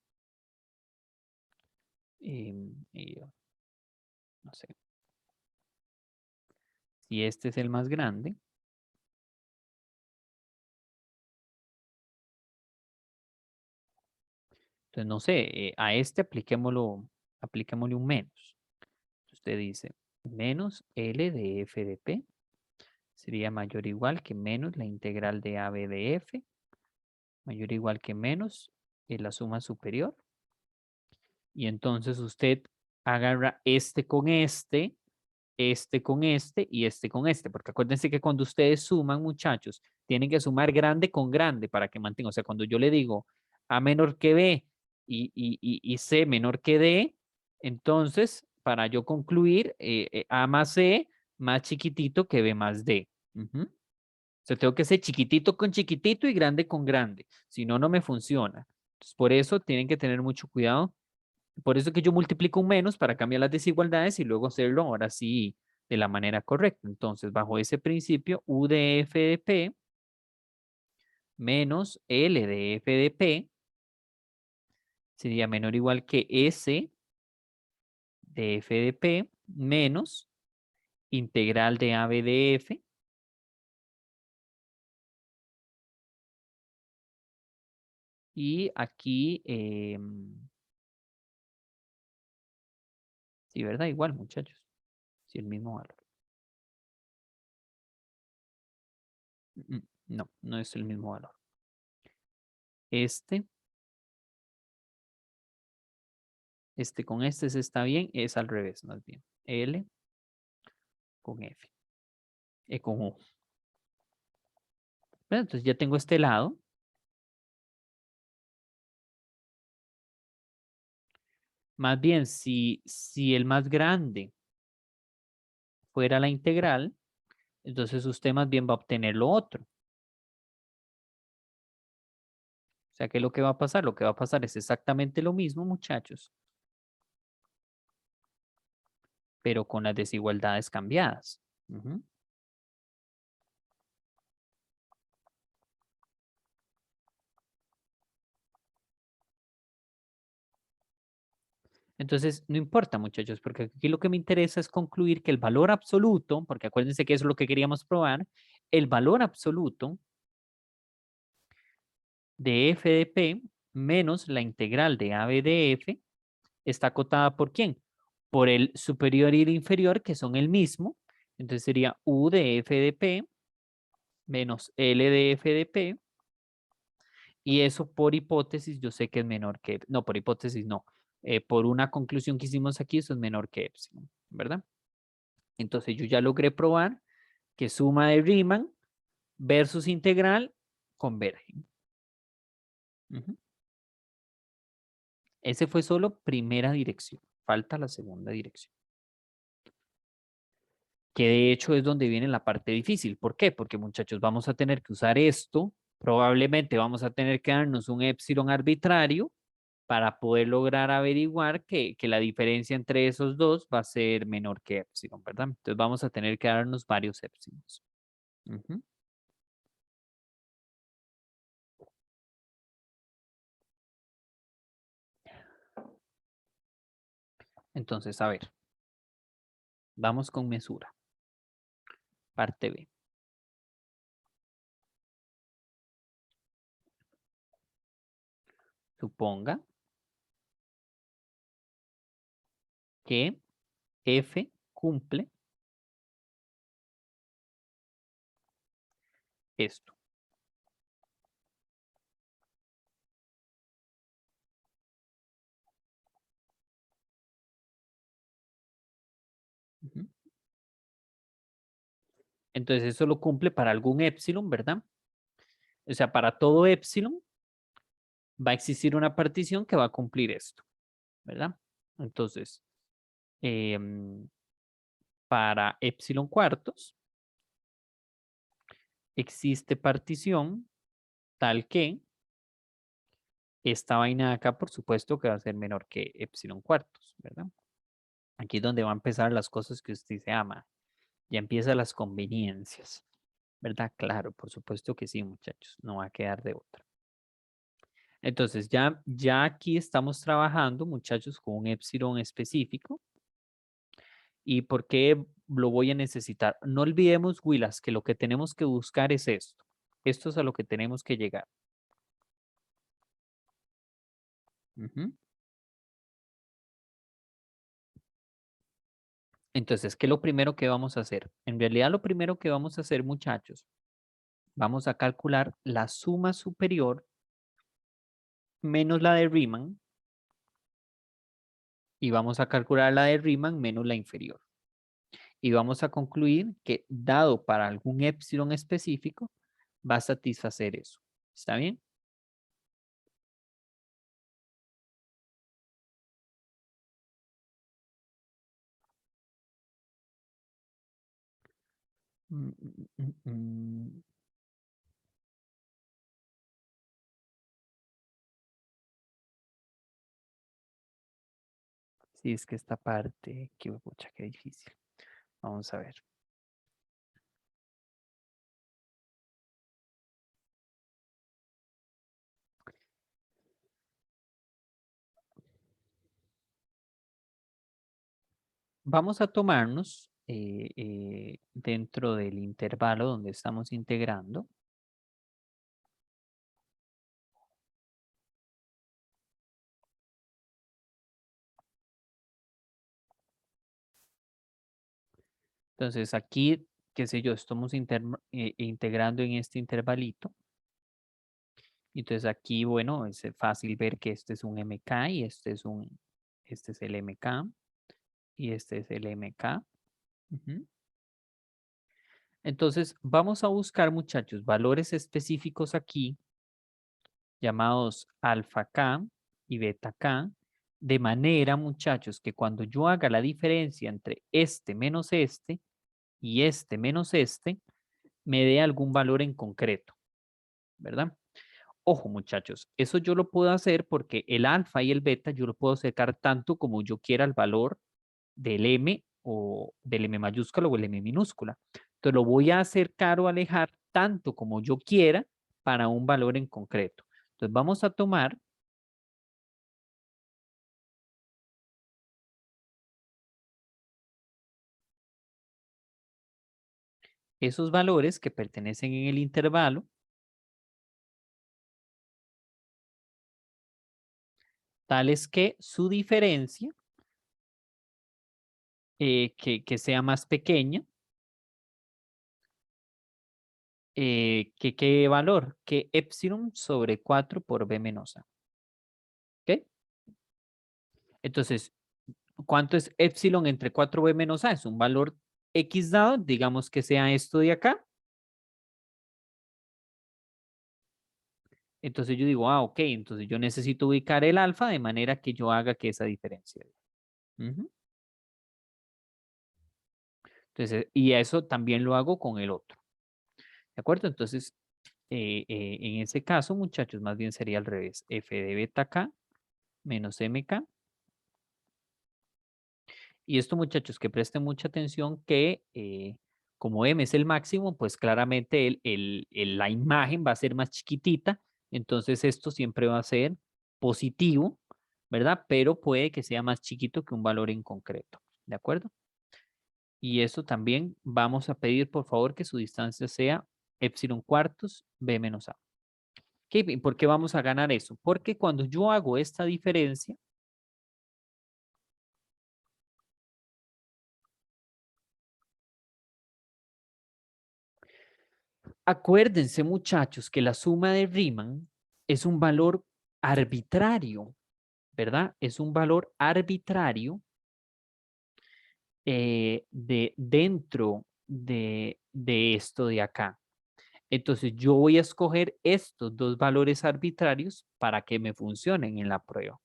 Speaker 1: No sé, si este es el más grande. Entonces, no sé, a este apliquémosle un menos. Usted dice, menos L de f de P sería mayor o igual que menos la integral de AB de F, mayor o igual que menos la suma superior. Y entonces usted agarra este con este y este con este, porque acuérdense que cuando ustedes suman, muchachos, tienen que sumar grande con grande para que mantenga. O sea, cuando yo le digo A menor que B y C menor que D, entonces, para yo concluir, A más C más chiquitito que B más D. Ujú. O sea, tengo que ser chiquitito con chiquitito y grande con grande. Si no, no me funciona. Entonces, por eso tienen que tener mucho cuidado. Por eso que yo multiplico un menos para cambiar las desigualdades y luego hacerlo ahora sí de la manera correcta. Entonces, bajo ese principio, U de F de P menos L de F de P sería menor o igual que S de F de P menos integral de AB de F y aquí, sí, ¿verdad? Igual, muchachos. Sí, el mismo valor. No, no es el mismo valor. Este con este se está bien, es al revés, más bien. L con F, con U. Bueno, entonces ya tengo este lado. Más bien, si el más grande fuera la integral, entonces usted más bien va a obtener lo otro. O sea, ¿qué es lo que va a pasar? Lo que va a pasar es exactamente lo mismo, muchachos, pero con las desigualdades cambiadas. Ujú. Entonces, no importa, muchachos, porque aquí lo que me interesa es concluir que el valor absoluto, porque acuérdense que eso es lo que queríamos probar, el valor absoluto de f de p menos la integral de AB de F está acotada ¿por quién? Por el superior y el inferior, que son el mismo. Entonces sería U de F de P menos L de F de P. Y eso por hipótesis yo sé que es menor que... No, por hipótesis no. Por una conclusión que hicimos aquí, eso es menor que epsilon, ¿verdad? Entonces yo ya logré probar que suma de Riemann versus integral convergen. Ujú. Ese fue solo primera dirección. Falta la segunda dirección. Que de hecho es donde viene la parte difícil. ¿Por qué? Porque muchachos, vamos a tener que usar esto. Probablemente vamos a tener que darnos un epsilon arbitrario para poder lograr averiguar que la diferencia entre esos dos va a ser menor que epsilon, ¿verdad? Entonces vamos a tener que darnos varios epsilons. Ujú. Entonces, a ver, vamos con mesura. Parte B. Suponga que F cumple esto. Ujú. Entonces eso lo cumple para algún epsilon, ¿verdad? O sea, para todo epsilon va a existir una partición que va a cumplir esto, ¿verdad? Entonces, para epsilon cuartos existe partición tal que esta vaina de acá, por supuesto, que va a ser menor que epsilon cuartos, ¿verdad? Aquí es donde van a empezar las cosas que usted se ama. Ya empiezan las conveniencias, ¿verdad? Claro, por supuesto que sí, muchachos. No va a quedar de otra. Entonces, ya aquí estamos trabajando, muchachos, con un epsilon específico. ¿Y por qué lo voy a necesitar? No olvidemos, Willas, que lo que tenemos que buscar es esto. Esto es a lo que tenemos que llegar. Ujú. Entonces, ¿qué es lo primero que vamos a hacer? En realidad, lo primero que vamos a hacer, muchachos, vamos a calcular la suma superior menos la de Riemann y vamos a calcular la de Riemann menos la inferior. Y vamos a concluir que dado para algún epsilon específico, va a satisfacer eso. ¿Está bien? Mm, mm, mm, mm. Sí, es que esta parte, qué pucha, qué difícil. Vamos a ver. Vamos a tomarnos dentro del intervalo donde estamos integrando. Entonces aquí, qué sé yo, estamos integrando en este intervalito. Entonces aquí, bueno, es fácil ver que este es un MK y este es el MK y este es el MK. Ujú. Entonces vamos a buscar, muchachos, valores específicos aquí llamados alfa K y beta K, de manera, muchachos, que cuando yo haga la diferencia entre este menos este y este menos este, me dé algún valor en concreto, ¿verdad? Ojo, muchachos, eso yo lo puedo hacer porque el alfa y el beta yo lo puedo sacar tanto como yo quiera el valor del M o del M mayúsculo o el M minúscula. Entonces lo voy a acercar o alejar tanto como yo quiera para un valor en concreto. Entonces vamos a tomar esos valores que pertenecen en el intervalo tales que su diferencia, que sea más pequeña, que qué valor, que epsilon sobre 4 por b menos a. ¿Ok? Entonces, ¿cuánto es epsilon entre 4b menos a? Es un valor x dado, digamos que sea esto de acá. Entonces yo digo, ah, ok, entonces yo necesito ubicar el alfa de manera que yo haga que esa diferencia. Ujú. Entonces, y eso también lo hago con el otro. ¿De acuerdo? Entonces, en ese caso, muchachos, más bien sería al revés. F de beta k menos mk. Y esto, muchachos, que presten mucha atención que como m es el máximo, pues claramente la imagen va a ser más chiquitita. Entonces esto siempre va a ser positivo, ¿verdad? Pero puede que sea más chiquito que un valor en concreto. ¿De acuerdo? Y eso también vamos a pedir, por favor, que su distancia sea epsilon cuartos b menos a. ¿Y por qué vamos a ganar eso? Porque cuando yo hago esta diferencia, acuérdense, muchachos, que la suma de Riemann es un valor arbitrario, ¿verdad? Es un valor arbitrario dentro de esto de acá. Entonces, yo voy a escoger estos dos valores arbitrarios para que me funcionen en la prueba,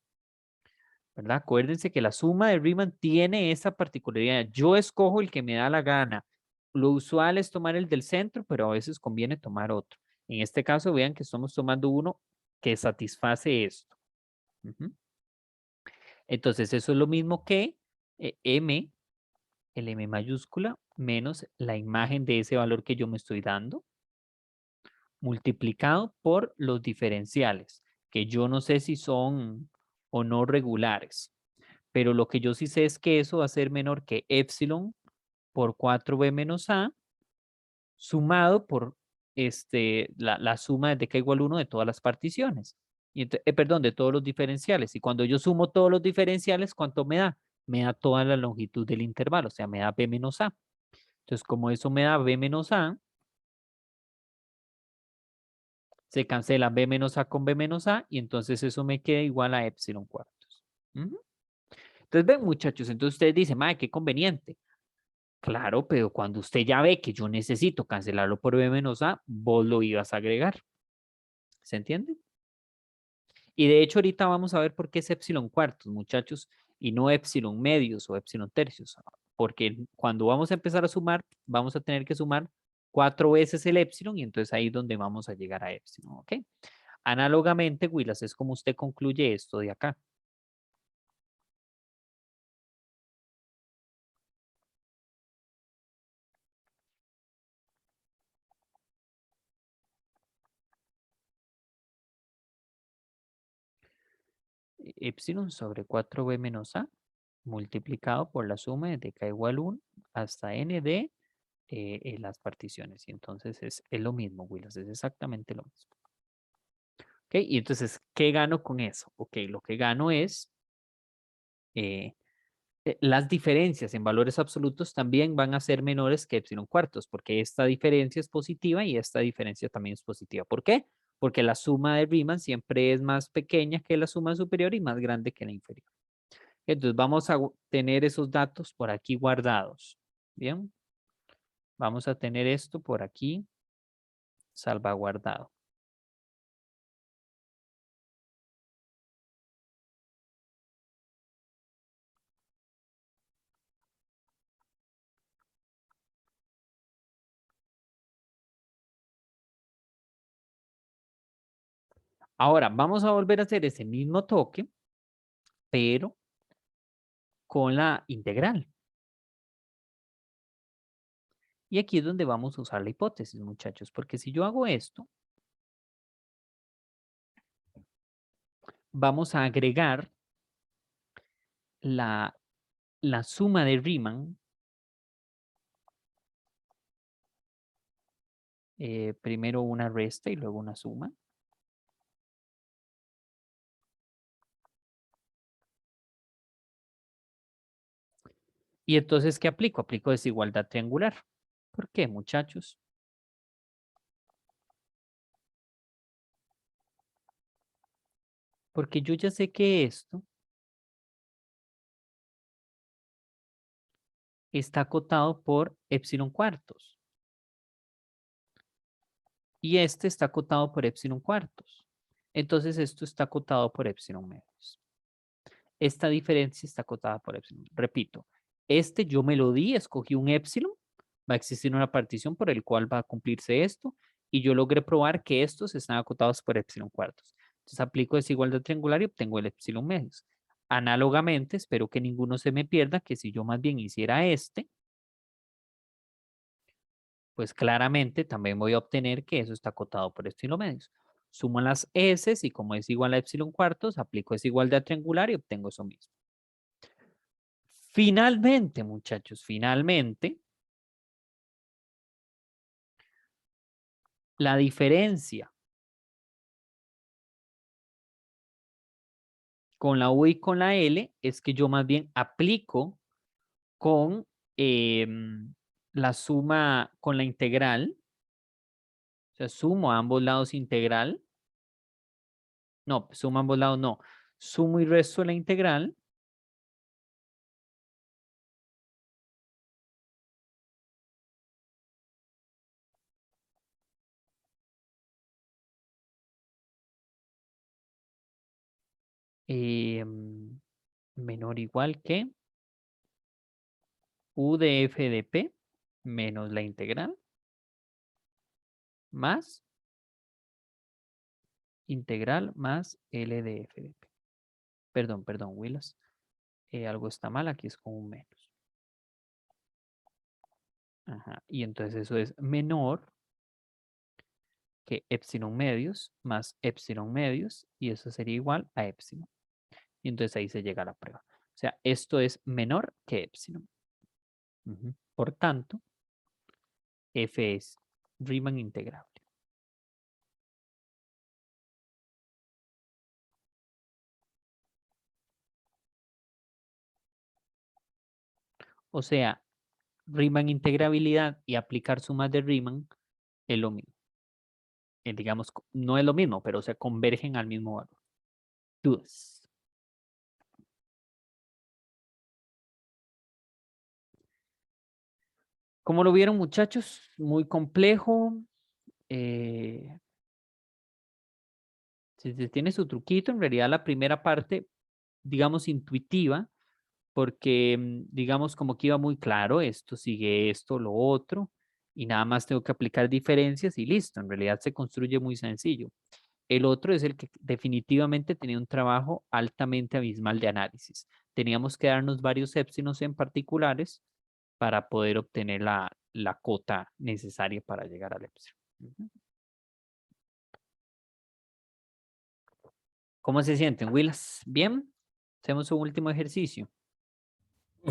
Speaker 1: ¿verdad? Acuérdense que la suma de Riemann tiene esa particularidad. Yo escojo el que me da la gana. Lo usual es tomar el del centro, pero a veces conviene tomar otro. En este caso, vean que estamos tomando uno que satisface esto. Ujú. Entonces, eso es lo mismo que M, el M mayúscula, menos la imagen de ese valor que yo me estoy dando, multiplicado por los diferenciales, que yo no sé si son o no regulares. Pero lo que yo sí sé es que eso va a ser menor que epsilon por 4b menos a sumado por la suma desde k igual 1 de todas las particiones. Y perdón, de todos los diferenciales. Y cuando yo sumo todos los diferenciales, ¿cuánto me da? Me da toda la longitud del intervalo, o sea, me da b menos a. Entonces, como eso me da b menos a, se cancela b menos a con b menos a y entonces eso me queda igual a epsilon cuartos. Ujú. Entonces, ven muchachos, entonces ustedes dicen, madre, qué conveniente. Claro, pero cuando usted ya ve que yo necesito cancelarlo por b menos a, vos lo ibas a agregar. ¿Se entiende? Y de hecho ahorita vamos a ver por qué es epsilon cuartos, muchachos, y no epsilon medios o epsilon tercios. Porque cuando vamos a empezar a sumar, vamos a tener que sumar 4 veces el epsilon y entonces ahí es donde vamos a llegar a epsilon, ¿ok? Análogamente, Willas, es como usted concluye esto de acá. Epsilon sobre 4b menos a multiplicado por la suma de k igual 1 hasta n de las particiones. Y entonces es lo mismo, Willas, es exactamente lo mismo. ¿Ok? Y entonces, ¿qué gano con eso? Ok, lo que gano es eh, las diferencias en valores absolutos también van a ser menores que epsilon cuartos, porque esta diferencia es positiva y esta diferencia también es positiva. ¿Por qué? Porque la suma de Riemann siempre es más pequeña que la suma superior y más grande que la inferior. Entonces vamos a tener esos datos por aquí guardados. Bien, vamos a tener esto por aquí salvaguardado. Ahora vamos a volver a hacer ese mismo toque, pero con la integral. Y aquí es donde vamos a usar la hipótesis, muchachos, porque si yo hago esto, vamos a agregar la, la suma de Riemann, primero una resta y luego una suma. Y entonces, ¿qué aplico? Aplico desigualdad triangular. ¿Por qué, muchachos? Porque yo ya sé que esto está acotado por epsilon cuartos. Y este está acotado por epsilon cuartos. Entonces esto está acotado por epsilon medios. Esta diferencia está acotada por epsilon. Repito, este yo me lo di, escogí un epsilon, va a existir una partición por el cual va a cumplirse esto, y yo logré probar que estos están acotados por epsilon cuartos. Entonces aplico desigualdad triangular y obtengo el epsilon medios. Análogamente, espero que ninguno se me pierda, que si yo más bien hiciera este, pues claramente también voy a obtener que eso está acotado por epsilon medios. Sumo las S y como es igual a epsilon cuartos, aplico desigualdad triangular y obtengo eso mismo. Finalmente, muchachos, finalmente, la diferencia con la U y con la L es que yo más bien aplico con la suma, con la integral. O sea, sumo a ambos lados integral. No, sumo a ambos lados no. Sumo y resto la integral. Menor o igual que U de f de p menos la integral más integral más L de f de p. Perdón, Willas. Algo está mal, aquí es con un menos. Ajá. Y entonces eso es menor que epsilon medios más epsilon medios y eso sería igual a epsilon. Y entonces ahí se llega a la prueba. O sea, esto es menor que epsilon. Por tanto, f es Riemann integrable. O sea, Riemann integrabilidad y aplicar sumas de Riemann es lo mismo. Digamos, no es lo mismo, pero se convergen al mismo valor. Dudas. ¿Cómo lo vieron, muchachos? Muy complejo. Tiene su truquito. En realidad, la primera parte, digamos, intuitiva, porque, digamos, como que iba muy claro, esto sigue esto, lo otro, y nada más tengo que aplicar diferencias y listo. En realidad se construye muy sencillo. El otro es el que definitivamente tenía un trabajo altamente abismal de análisis. Teníamos que darnos varios épsilos en particulares para poder obtener la cota necesaria para llegar al epsilon. ¿Cómo se sienten, Willas? ¿Bien? Hacemos un último ejercicio.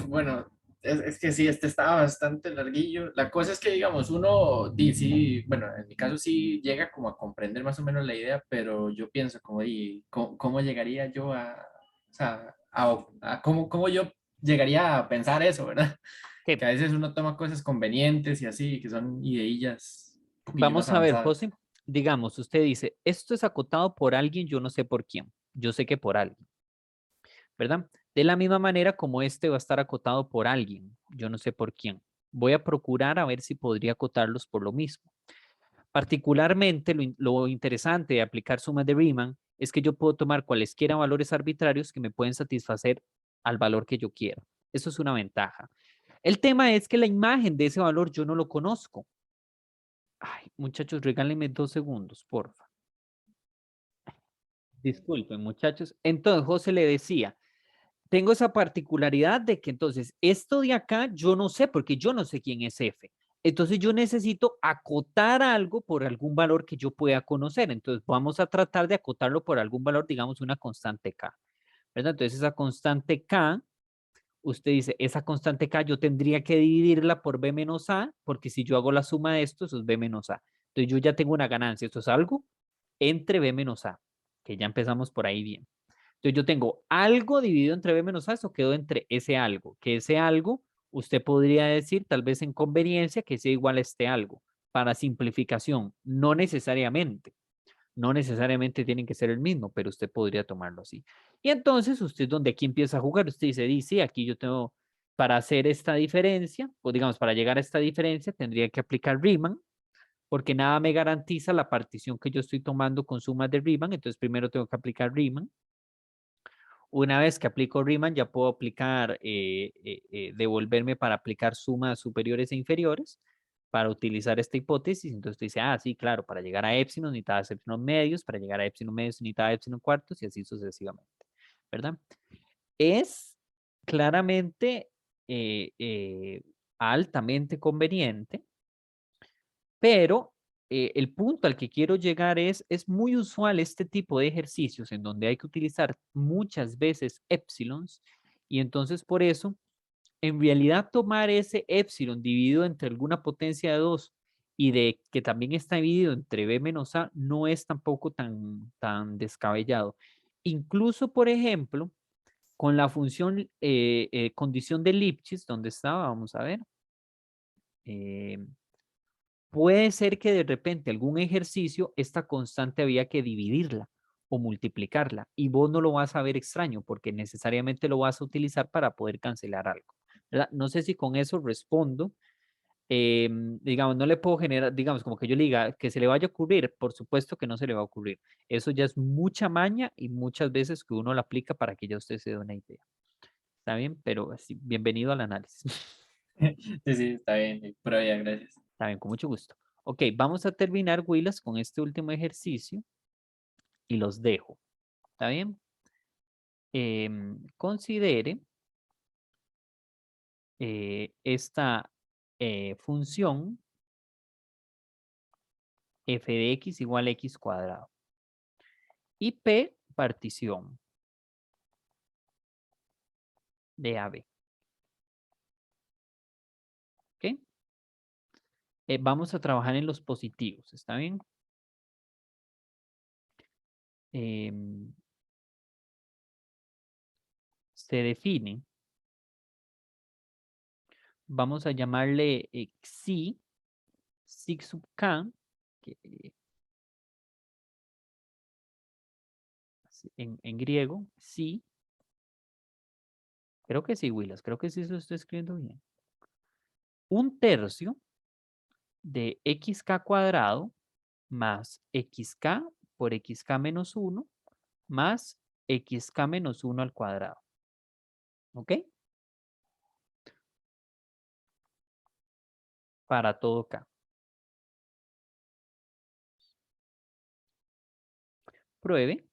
Speaker 2: Bueno, es que sí, este estaba bastante larguillo. La cosa es que, digamos, uno, sí, bueno, en mi caso sí llega como a comprender más o menos la idea, pero yo pienso como, ¿cómo llegaría yo o sea, cómo yo llegaría a pensar eso, ¿verdad? Que a veces uno toma cosas convenientes y así, que son ideillas un poquillo más
Speaker 1: Vamos a ver,
Speaker 2: avanzadas.
Speaker 1: José. Digamos, usted dice, esto es acotado por alguien, yo no sé por quién. Yo sé que por alguien, ¿verdad? De la misma manera como este va a estar acotado por alguien, yo no sé por quién. Voy a procurar a ver si podría acotarlos por lo mismo. Particularmente, lo interesante de aplicar sumas de Riemann es que yo puedo tomar cualesquiera valores arbitrarios que me pueden satisfacer al valor que yo quiero. Eso es una ventaja. El tema es que la imagen de ese valor yo no lo conozco. Ay, muchachos, regálenme 2 segundos, porfa. Disculpen, muchachos. Entonces, José le decía, tengo esa particularidad de que entonces esto de acá yo no sé porque yo no sé quién es F. Entonces yo necesito acotar algo por algún valor que yo pueda conocer. Entonces vamos a tratar de acotarlo por algún valor, digamos una constante K. ¿Verdad? Entonces esa constante K, usted dice, esa constante K yo tendría que dividirla por B menos A, porque si yo hago la suma de esto, eso es B menos A. Entonces yo ya tengo una ganancia. Esto es algo entre B menos A, que ya empezamos por ahí bien. Entonces yo tengo algo dividido entre B menos A, eso quedó entre ese algo, que ese algo Usted podría decir, tal vez en conveniencia, que sea igual a este algo. Para simplificación, no necesariamente. No necesariamente tienen que ser el mismo, pero usted podría tomarlo así. Y entonces usted donde aquí empieza a jugar, usted dice, aquí yo tengo, para hacer esta diferencia, o digamos, para llegar a esta diferencia, tendría que aplicar Riemann, porque nada me garantiza la partición que yo estoy tomando con sumas de Riemann, entonces primero tengo que aplicar Riemann. Una vez que aplico Riemann, ya puedo aplicar, devolverme para aplicar sumas superiores e inferiores para utilizar esta hipótesis. Entonces dice, sí, claro, para llegar a epsilon necesitaba epsilon medios, para llegar a epsilon medios necesitaba epsilon cuartos y así sucesivamente, ¿verdad? Es claramente altamente conveniente, pero el punto al que quiero llegar es muy usual este tipo de ejercicios en donde hay que utilizar muchas veces épsilons y entonces por eso, en realidad tomar ese épsilon dividido entre alguna potencia de 2 y de que también está dividido entre b menos a no es tampoco tan descabellado. Incluso, por ejemplo, con la función condición de Lipschitz, donde estaba, vamos a ver. Puede ser que de repente algún ejercicio, esta constante había que dividirla o multiplicarla y vos no lo vas a ver extraño porque necesariamente lo vas a utilizar para poder cancelar algo, ¿verdad? No sé si con eso respondo. Digamos, no le puedo generar, digamos, como que yo le diga que se le vaya a ocurrir, por supuesto que no se le va a ocurrir. Eso ya es mucha maña y muchas veces que uno la aplica para que ya usted se dé una idea. ¿Está bien? Pero sí, bienvenido al análisis.
Speaker 2: Sí, sí, está bien, pero ya, gracias.
Speaker 1: Está bien, con mucho gusto. Ok, vamos a terminar, Willas, con este último ejercicio y los dejo. ¿Está bien? Considere esta función f de x igual a x cuadrado. Y P partición de AB. ¿Ok? Vamos a trabajar en los positivos, ¿está bien? Se define, vamos a llamarle xi, sig sub k, que, en griego, sí. Creo que sí, Willas, creo que sí se lo estoy escribiendo bien. 1/3 de xk cuadrado más xk por xk menos 1 más xk menos 1 al cuadrado. ¿Ok? Para todo k. Pruebe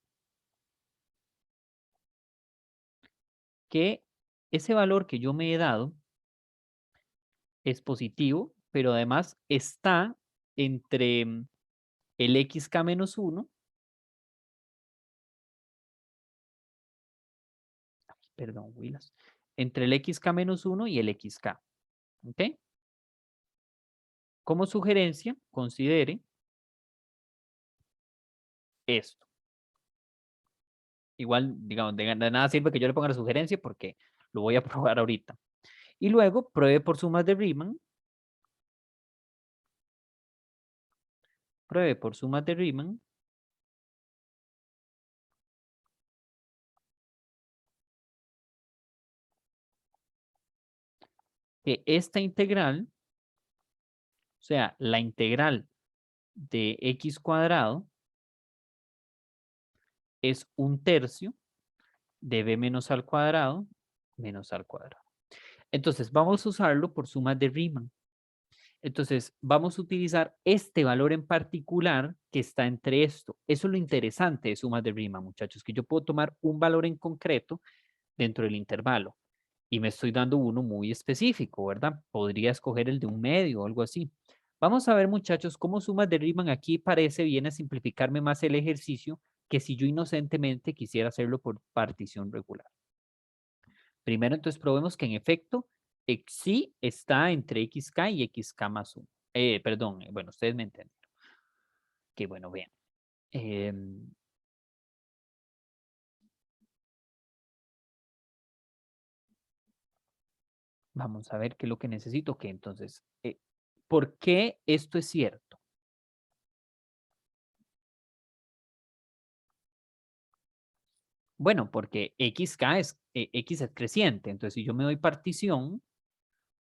Speaker 1: que ese valor que yo me he dado es positivo, pero además está entre el xk menos 1, perdón, Willas, entre el xk menos 1 y el xk. ¿Ok? Como sugerencia, considere esto. Igual, digamos, de nada sirve que yo le ponga la sugerencia porque lo voy a probar ahorita. Y luego pruebe por sumas de Riemann. Pruebe por sumas de Riemann. Que esta integral, o sea, la integral de x cuadrado es 1/3 de b menos al cuadrado menos al cuadrado. Entonces, vamos a usarlo por sumas de Riemann. Entonces, vamos a utilizar este valor en particular que está entre esto. Eso es lo interesante de sumas de Riemann, muchachos, que yo puedo tomar un valor en concreto dentro del intervalo y me estoy dando uno muy específico, ¿verdad? Podría escoger el de un medio o algo así. Vamos a ver, muchachos, cómo sumas de Riemann aquí parece bien a simplificarme más el ejercicio que si yo inocentemente quisiera hacerlo por partición regular. Primero, entonces, probemos que en efecto, xi está entre xk y xk más 1. Perdón, bueno, ustedes me entienden. Que bueno, vean. Vamos a ver qué es lo que necesito. Ok, entonces, ¿por qué esto es cierto? Bueno, porque X es creciente. Entonces, si yo me doy partición,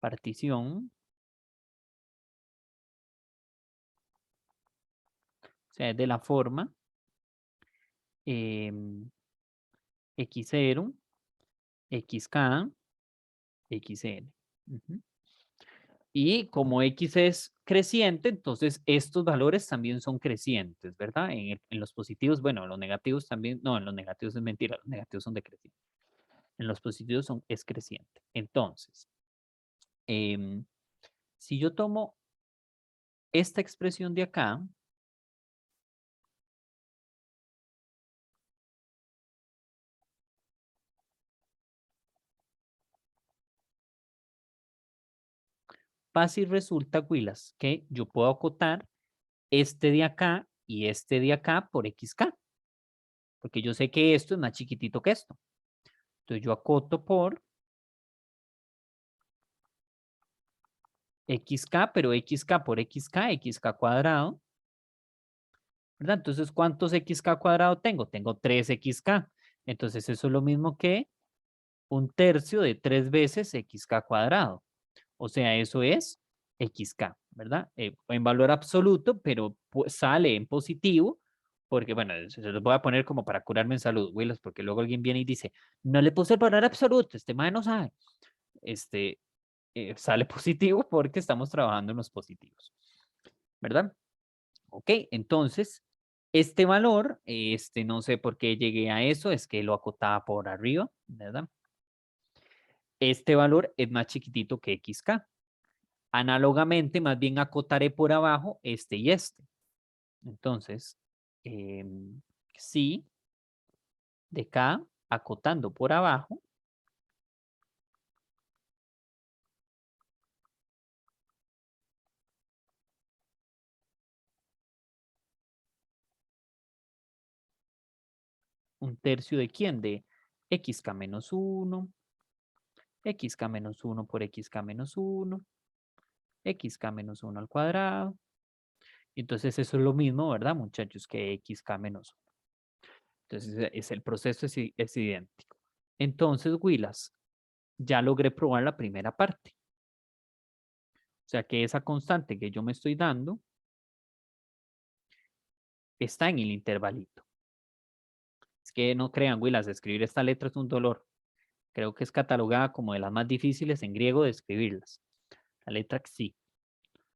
Speaker 1: o sea, es de la forma X0, XK, XN. Ujú. Y como X es creciente, entonces estos valores también son crecientes, ¿verdad? En los positivos, bueno, en los negativos también, no, en los negativos es mentira, los negativos son decrecientes. En los positivos es creciente. Entonces, em, si yo tomo esta expresión de acá, pasa y resulta, Willas, que yo puedo acotar este de acá y este de acá por XK, porque yo sé que esto es más chiquitito que esto. Entonces yo acoto por XK, pero XK por XK, XK cuadrado, ¿verdad? Entonces, ¿cuántos XK cuadrado tengo? Tengo 3XK. Entonces, eso es lo mismo que un tercio de 3 veces XK cuadrado. O sea, eso es XK, ¿verdad? En valor absoluto, pero sale en positivo, porque, bueno, se los voy a poner como para curarme en salud, Willis, porque luego alguien viene y dice, no le puse el valor absoluto, este man no sabe. Este, sale positivo porque estamos trabajando en los positivos, ¿verdad? Ok, entonces, este valor, no sé por qué llegué a eso, es que lo acotaba por arriba, ¿verdad? Este valor es más chiquitito que XK. Análogamente, más bien acotaré por abajo este y este. Entonces, sí, de K, acotando por abajo, un tercio de quién? De XK menos 1, XK menos 1 por XK menos 1, XK menos 1 al cuadrado. Entonces, eso es lo mismo, ¿verdad, muchachos? Que XK menos 1. Entonces, el proceso es idéntico. Entonces, Willas, ya logré probar la primera parte. O sea, que esa constante que yo me estoy dando está en el intervalito. Es que no crean, Willas, escribir esta letra es un dolor. Creo que es catalogada como de las más difíciles en griego de escribirlas. La letra sí.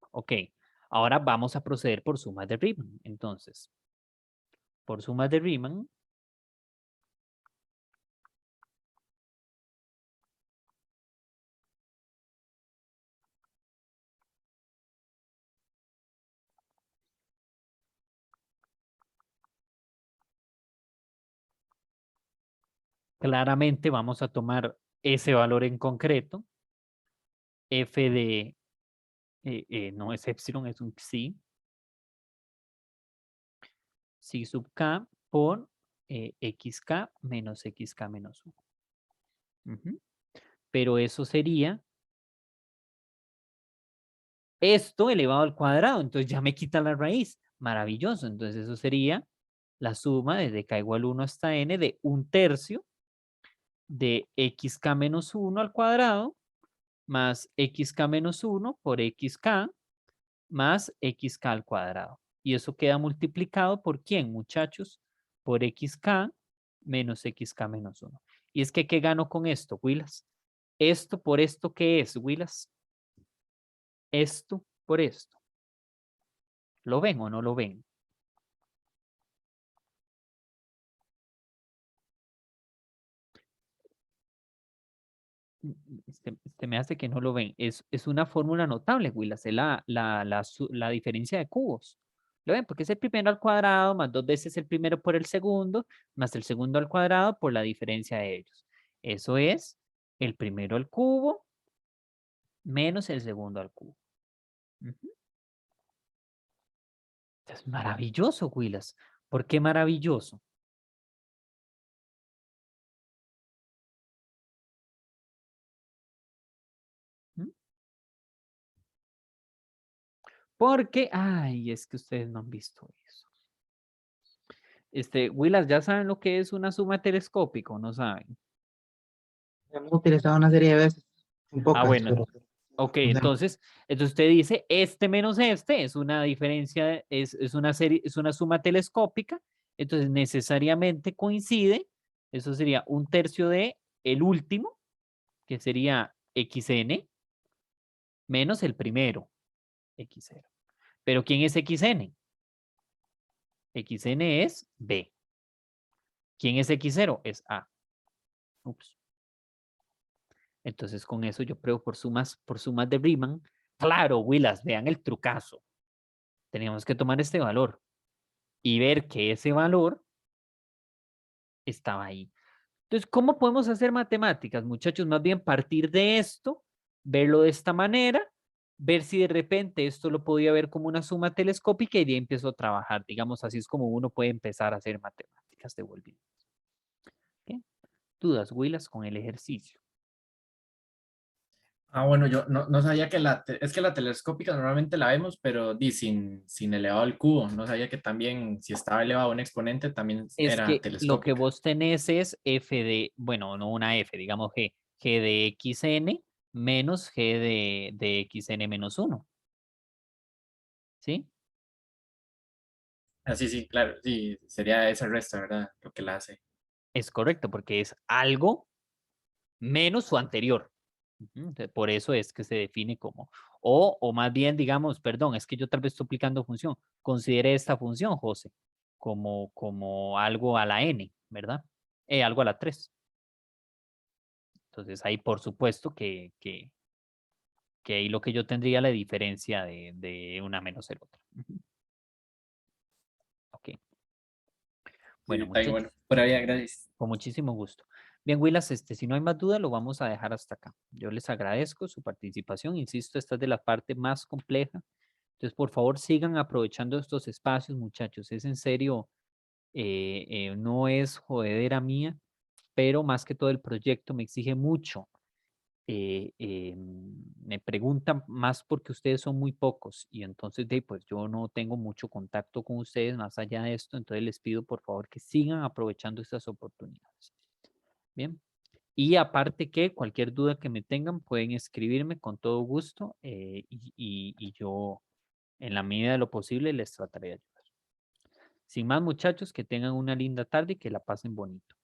Speaker 1: Ok, ahora vamos a proceder por sumas de Riemann. Entonces, por sumas de Riemann, claramente vamos a tomar ese valor en concreto, f de, no es epsilon, es un psi, psi sub k por xk menos xk menos 1. Pero eso sería esto elevado al cuadrado, entonces ya me quita la raíz. Maravilloso, entonces eso sería la suma desde k igual 1 hasta n de un tercio de xk menos 1 al cuadrado más xk menos 1 por xk más xk al cuadrado. Y eso queda multiplicado por ¿quién, muchachos? Por xk menos xk menos 1. Y es que, ¿qué gano con esto, Willas? Esto por esto, ¿qué es, Willas? Esto por esto. ¿Lo ven o no lo ven? Me hace que no lo ven. Es una fórmula notable, Willas. Es la diferencia de cubos. ¿Lo ven? Porque es el primero al cuadrado más 2 veces el primero por el segundo, más el segundo al cuadrado por la diferencia de ellos. Eso es el primero al cubo menos el segundo al cubo. Ujú. Es maravilloso, Willas. ¿Por qué maravilloso? Porque, ay, es que ustedes no han visto eso. Willas, ¿ya saben lo que es una suma telescópica o no saben?
Speaker 4: Hemos utilizado una serie de veces, un pocas,
Speaker 1: Bueno,
Speaker 4: pero
Speaker 1: ok,
Speaker 4: conocemos.
Speaker 1: entonces usted dice, este menos este es una diferencia, es una serie, es una suma telescópica, entonces necesariamente coincide, eso sería un tercio de el último, que sería xn, menos el primero, x0. Pero ¿quién es xn? Xn es b. ¿Quién es x0? Es a. Ups. Entonces con eso yo pruebo por sumas de Riemann. Claro, Willas, vean el trucazo. Tenemos que tomar este valor y ver que ese valor estaba ahí. Entonces, ¿cómo podemos hacer matemáticas, muchachos? Más bien partir de esto, verlo de esta manera, ver si de repente esto lo podía ver como una suma telescópica y de ahí empiezo a trabajar. Digamos, así es como uno puede empezar a hacer matemáticas de Wolfram. ¿Okay? ¿Dudas, Willas, con el ejercicio?
Speaker 2: Ah, bueno, yo no sabía que es que la telescópica normalmente la vemos, pero sin elevado al cubo. No sabía que también, si estaba elevado a un exponente, también
Speaker 1: Es
Speaker 2: era
Speaker 1: que lo que
Speaker 2: telescópica.
Speaker 1: vos tenés es f de, bueno, no una f, digamos g de xn menos g de xn menos 1. ¿Sí?
Speaker 2: Ah, sí, sí, claro, sí, sería esa resta, ¿verdad? Lo que la hace.
Speaker 1: Es correcto, porque es algo menos su anterior. Entonces, por eso es que se define como, o más bien, digamos, perdón, es que yo tal vez estoy aplicando función. Considere esta función, José, como algo a la n, ¿verdad? Algo a la 3. Entonces ahí por supuesto que ahí lo que yo tendría la diferencia de una menos el otro. Ok.
Speaker 2: Sí,
Speaker 1: Bueno,
Speaker 2: está bien, bueno,
Speaker 1: muchachos,
Speaker 2: por ahí, gracias.
Speaker 1: con muchísimo gusto. Bien, Willas, si no hay más duda, lo vamos a dejar hasta acá. Yo les agradezco su participación. Insisto, esta es de la parte más compleja. Entonces, por favor, sigan aprovechando estos espacios, muchachos. Es en serio, no es jodedera mía, pero más que todo el proyecto me exige mucho. Me preguntan más porque ustedes son muy pocos y entonces pues yo no tengo mucho contacto con ustedes más allá de esto, entonces les pido por favor que sigan aprovechando estas oportunidades. Bien, y aparte que cualquier duda que me tengan pueden escribirme con todo gusto y yo en la medida de lo posible les trataré de ayudar. Sin más muchachos, que tengan una linda tarde y que la pasen bonito.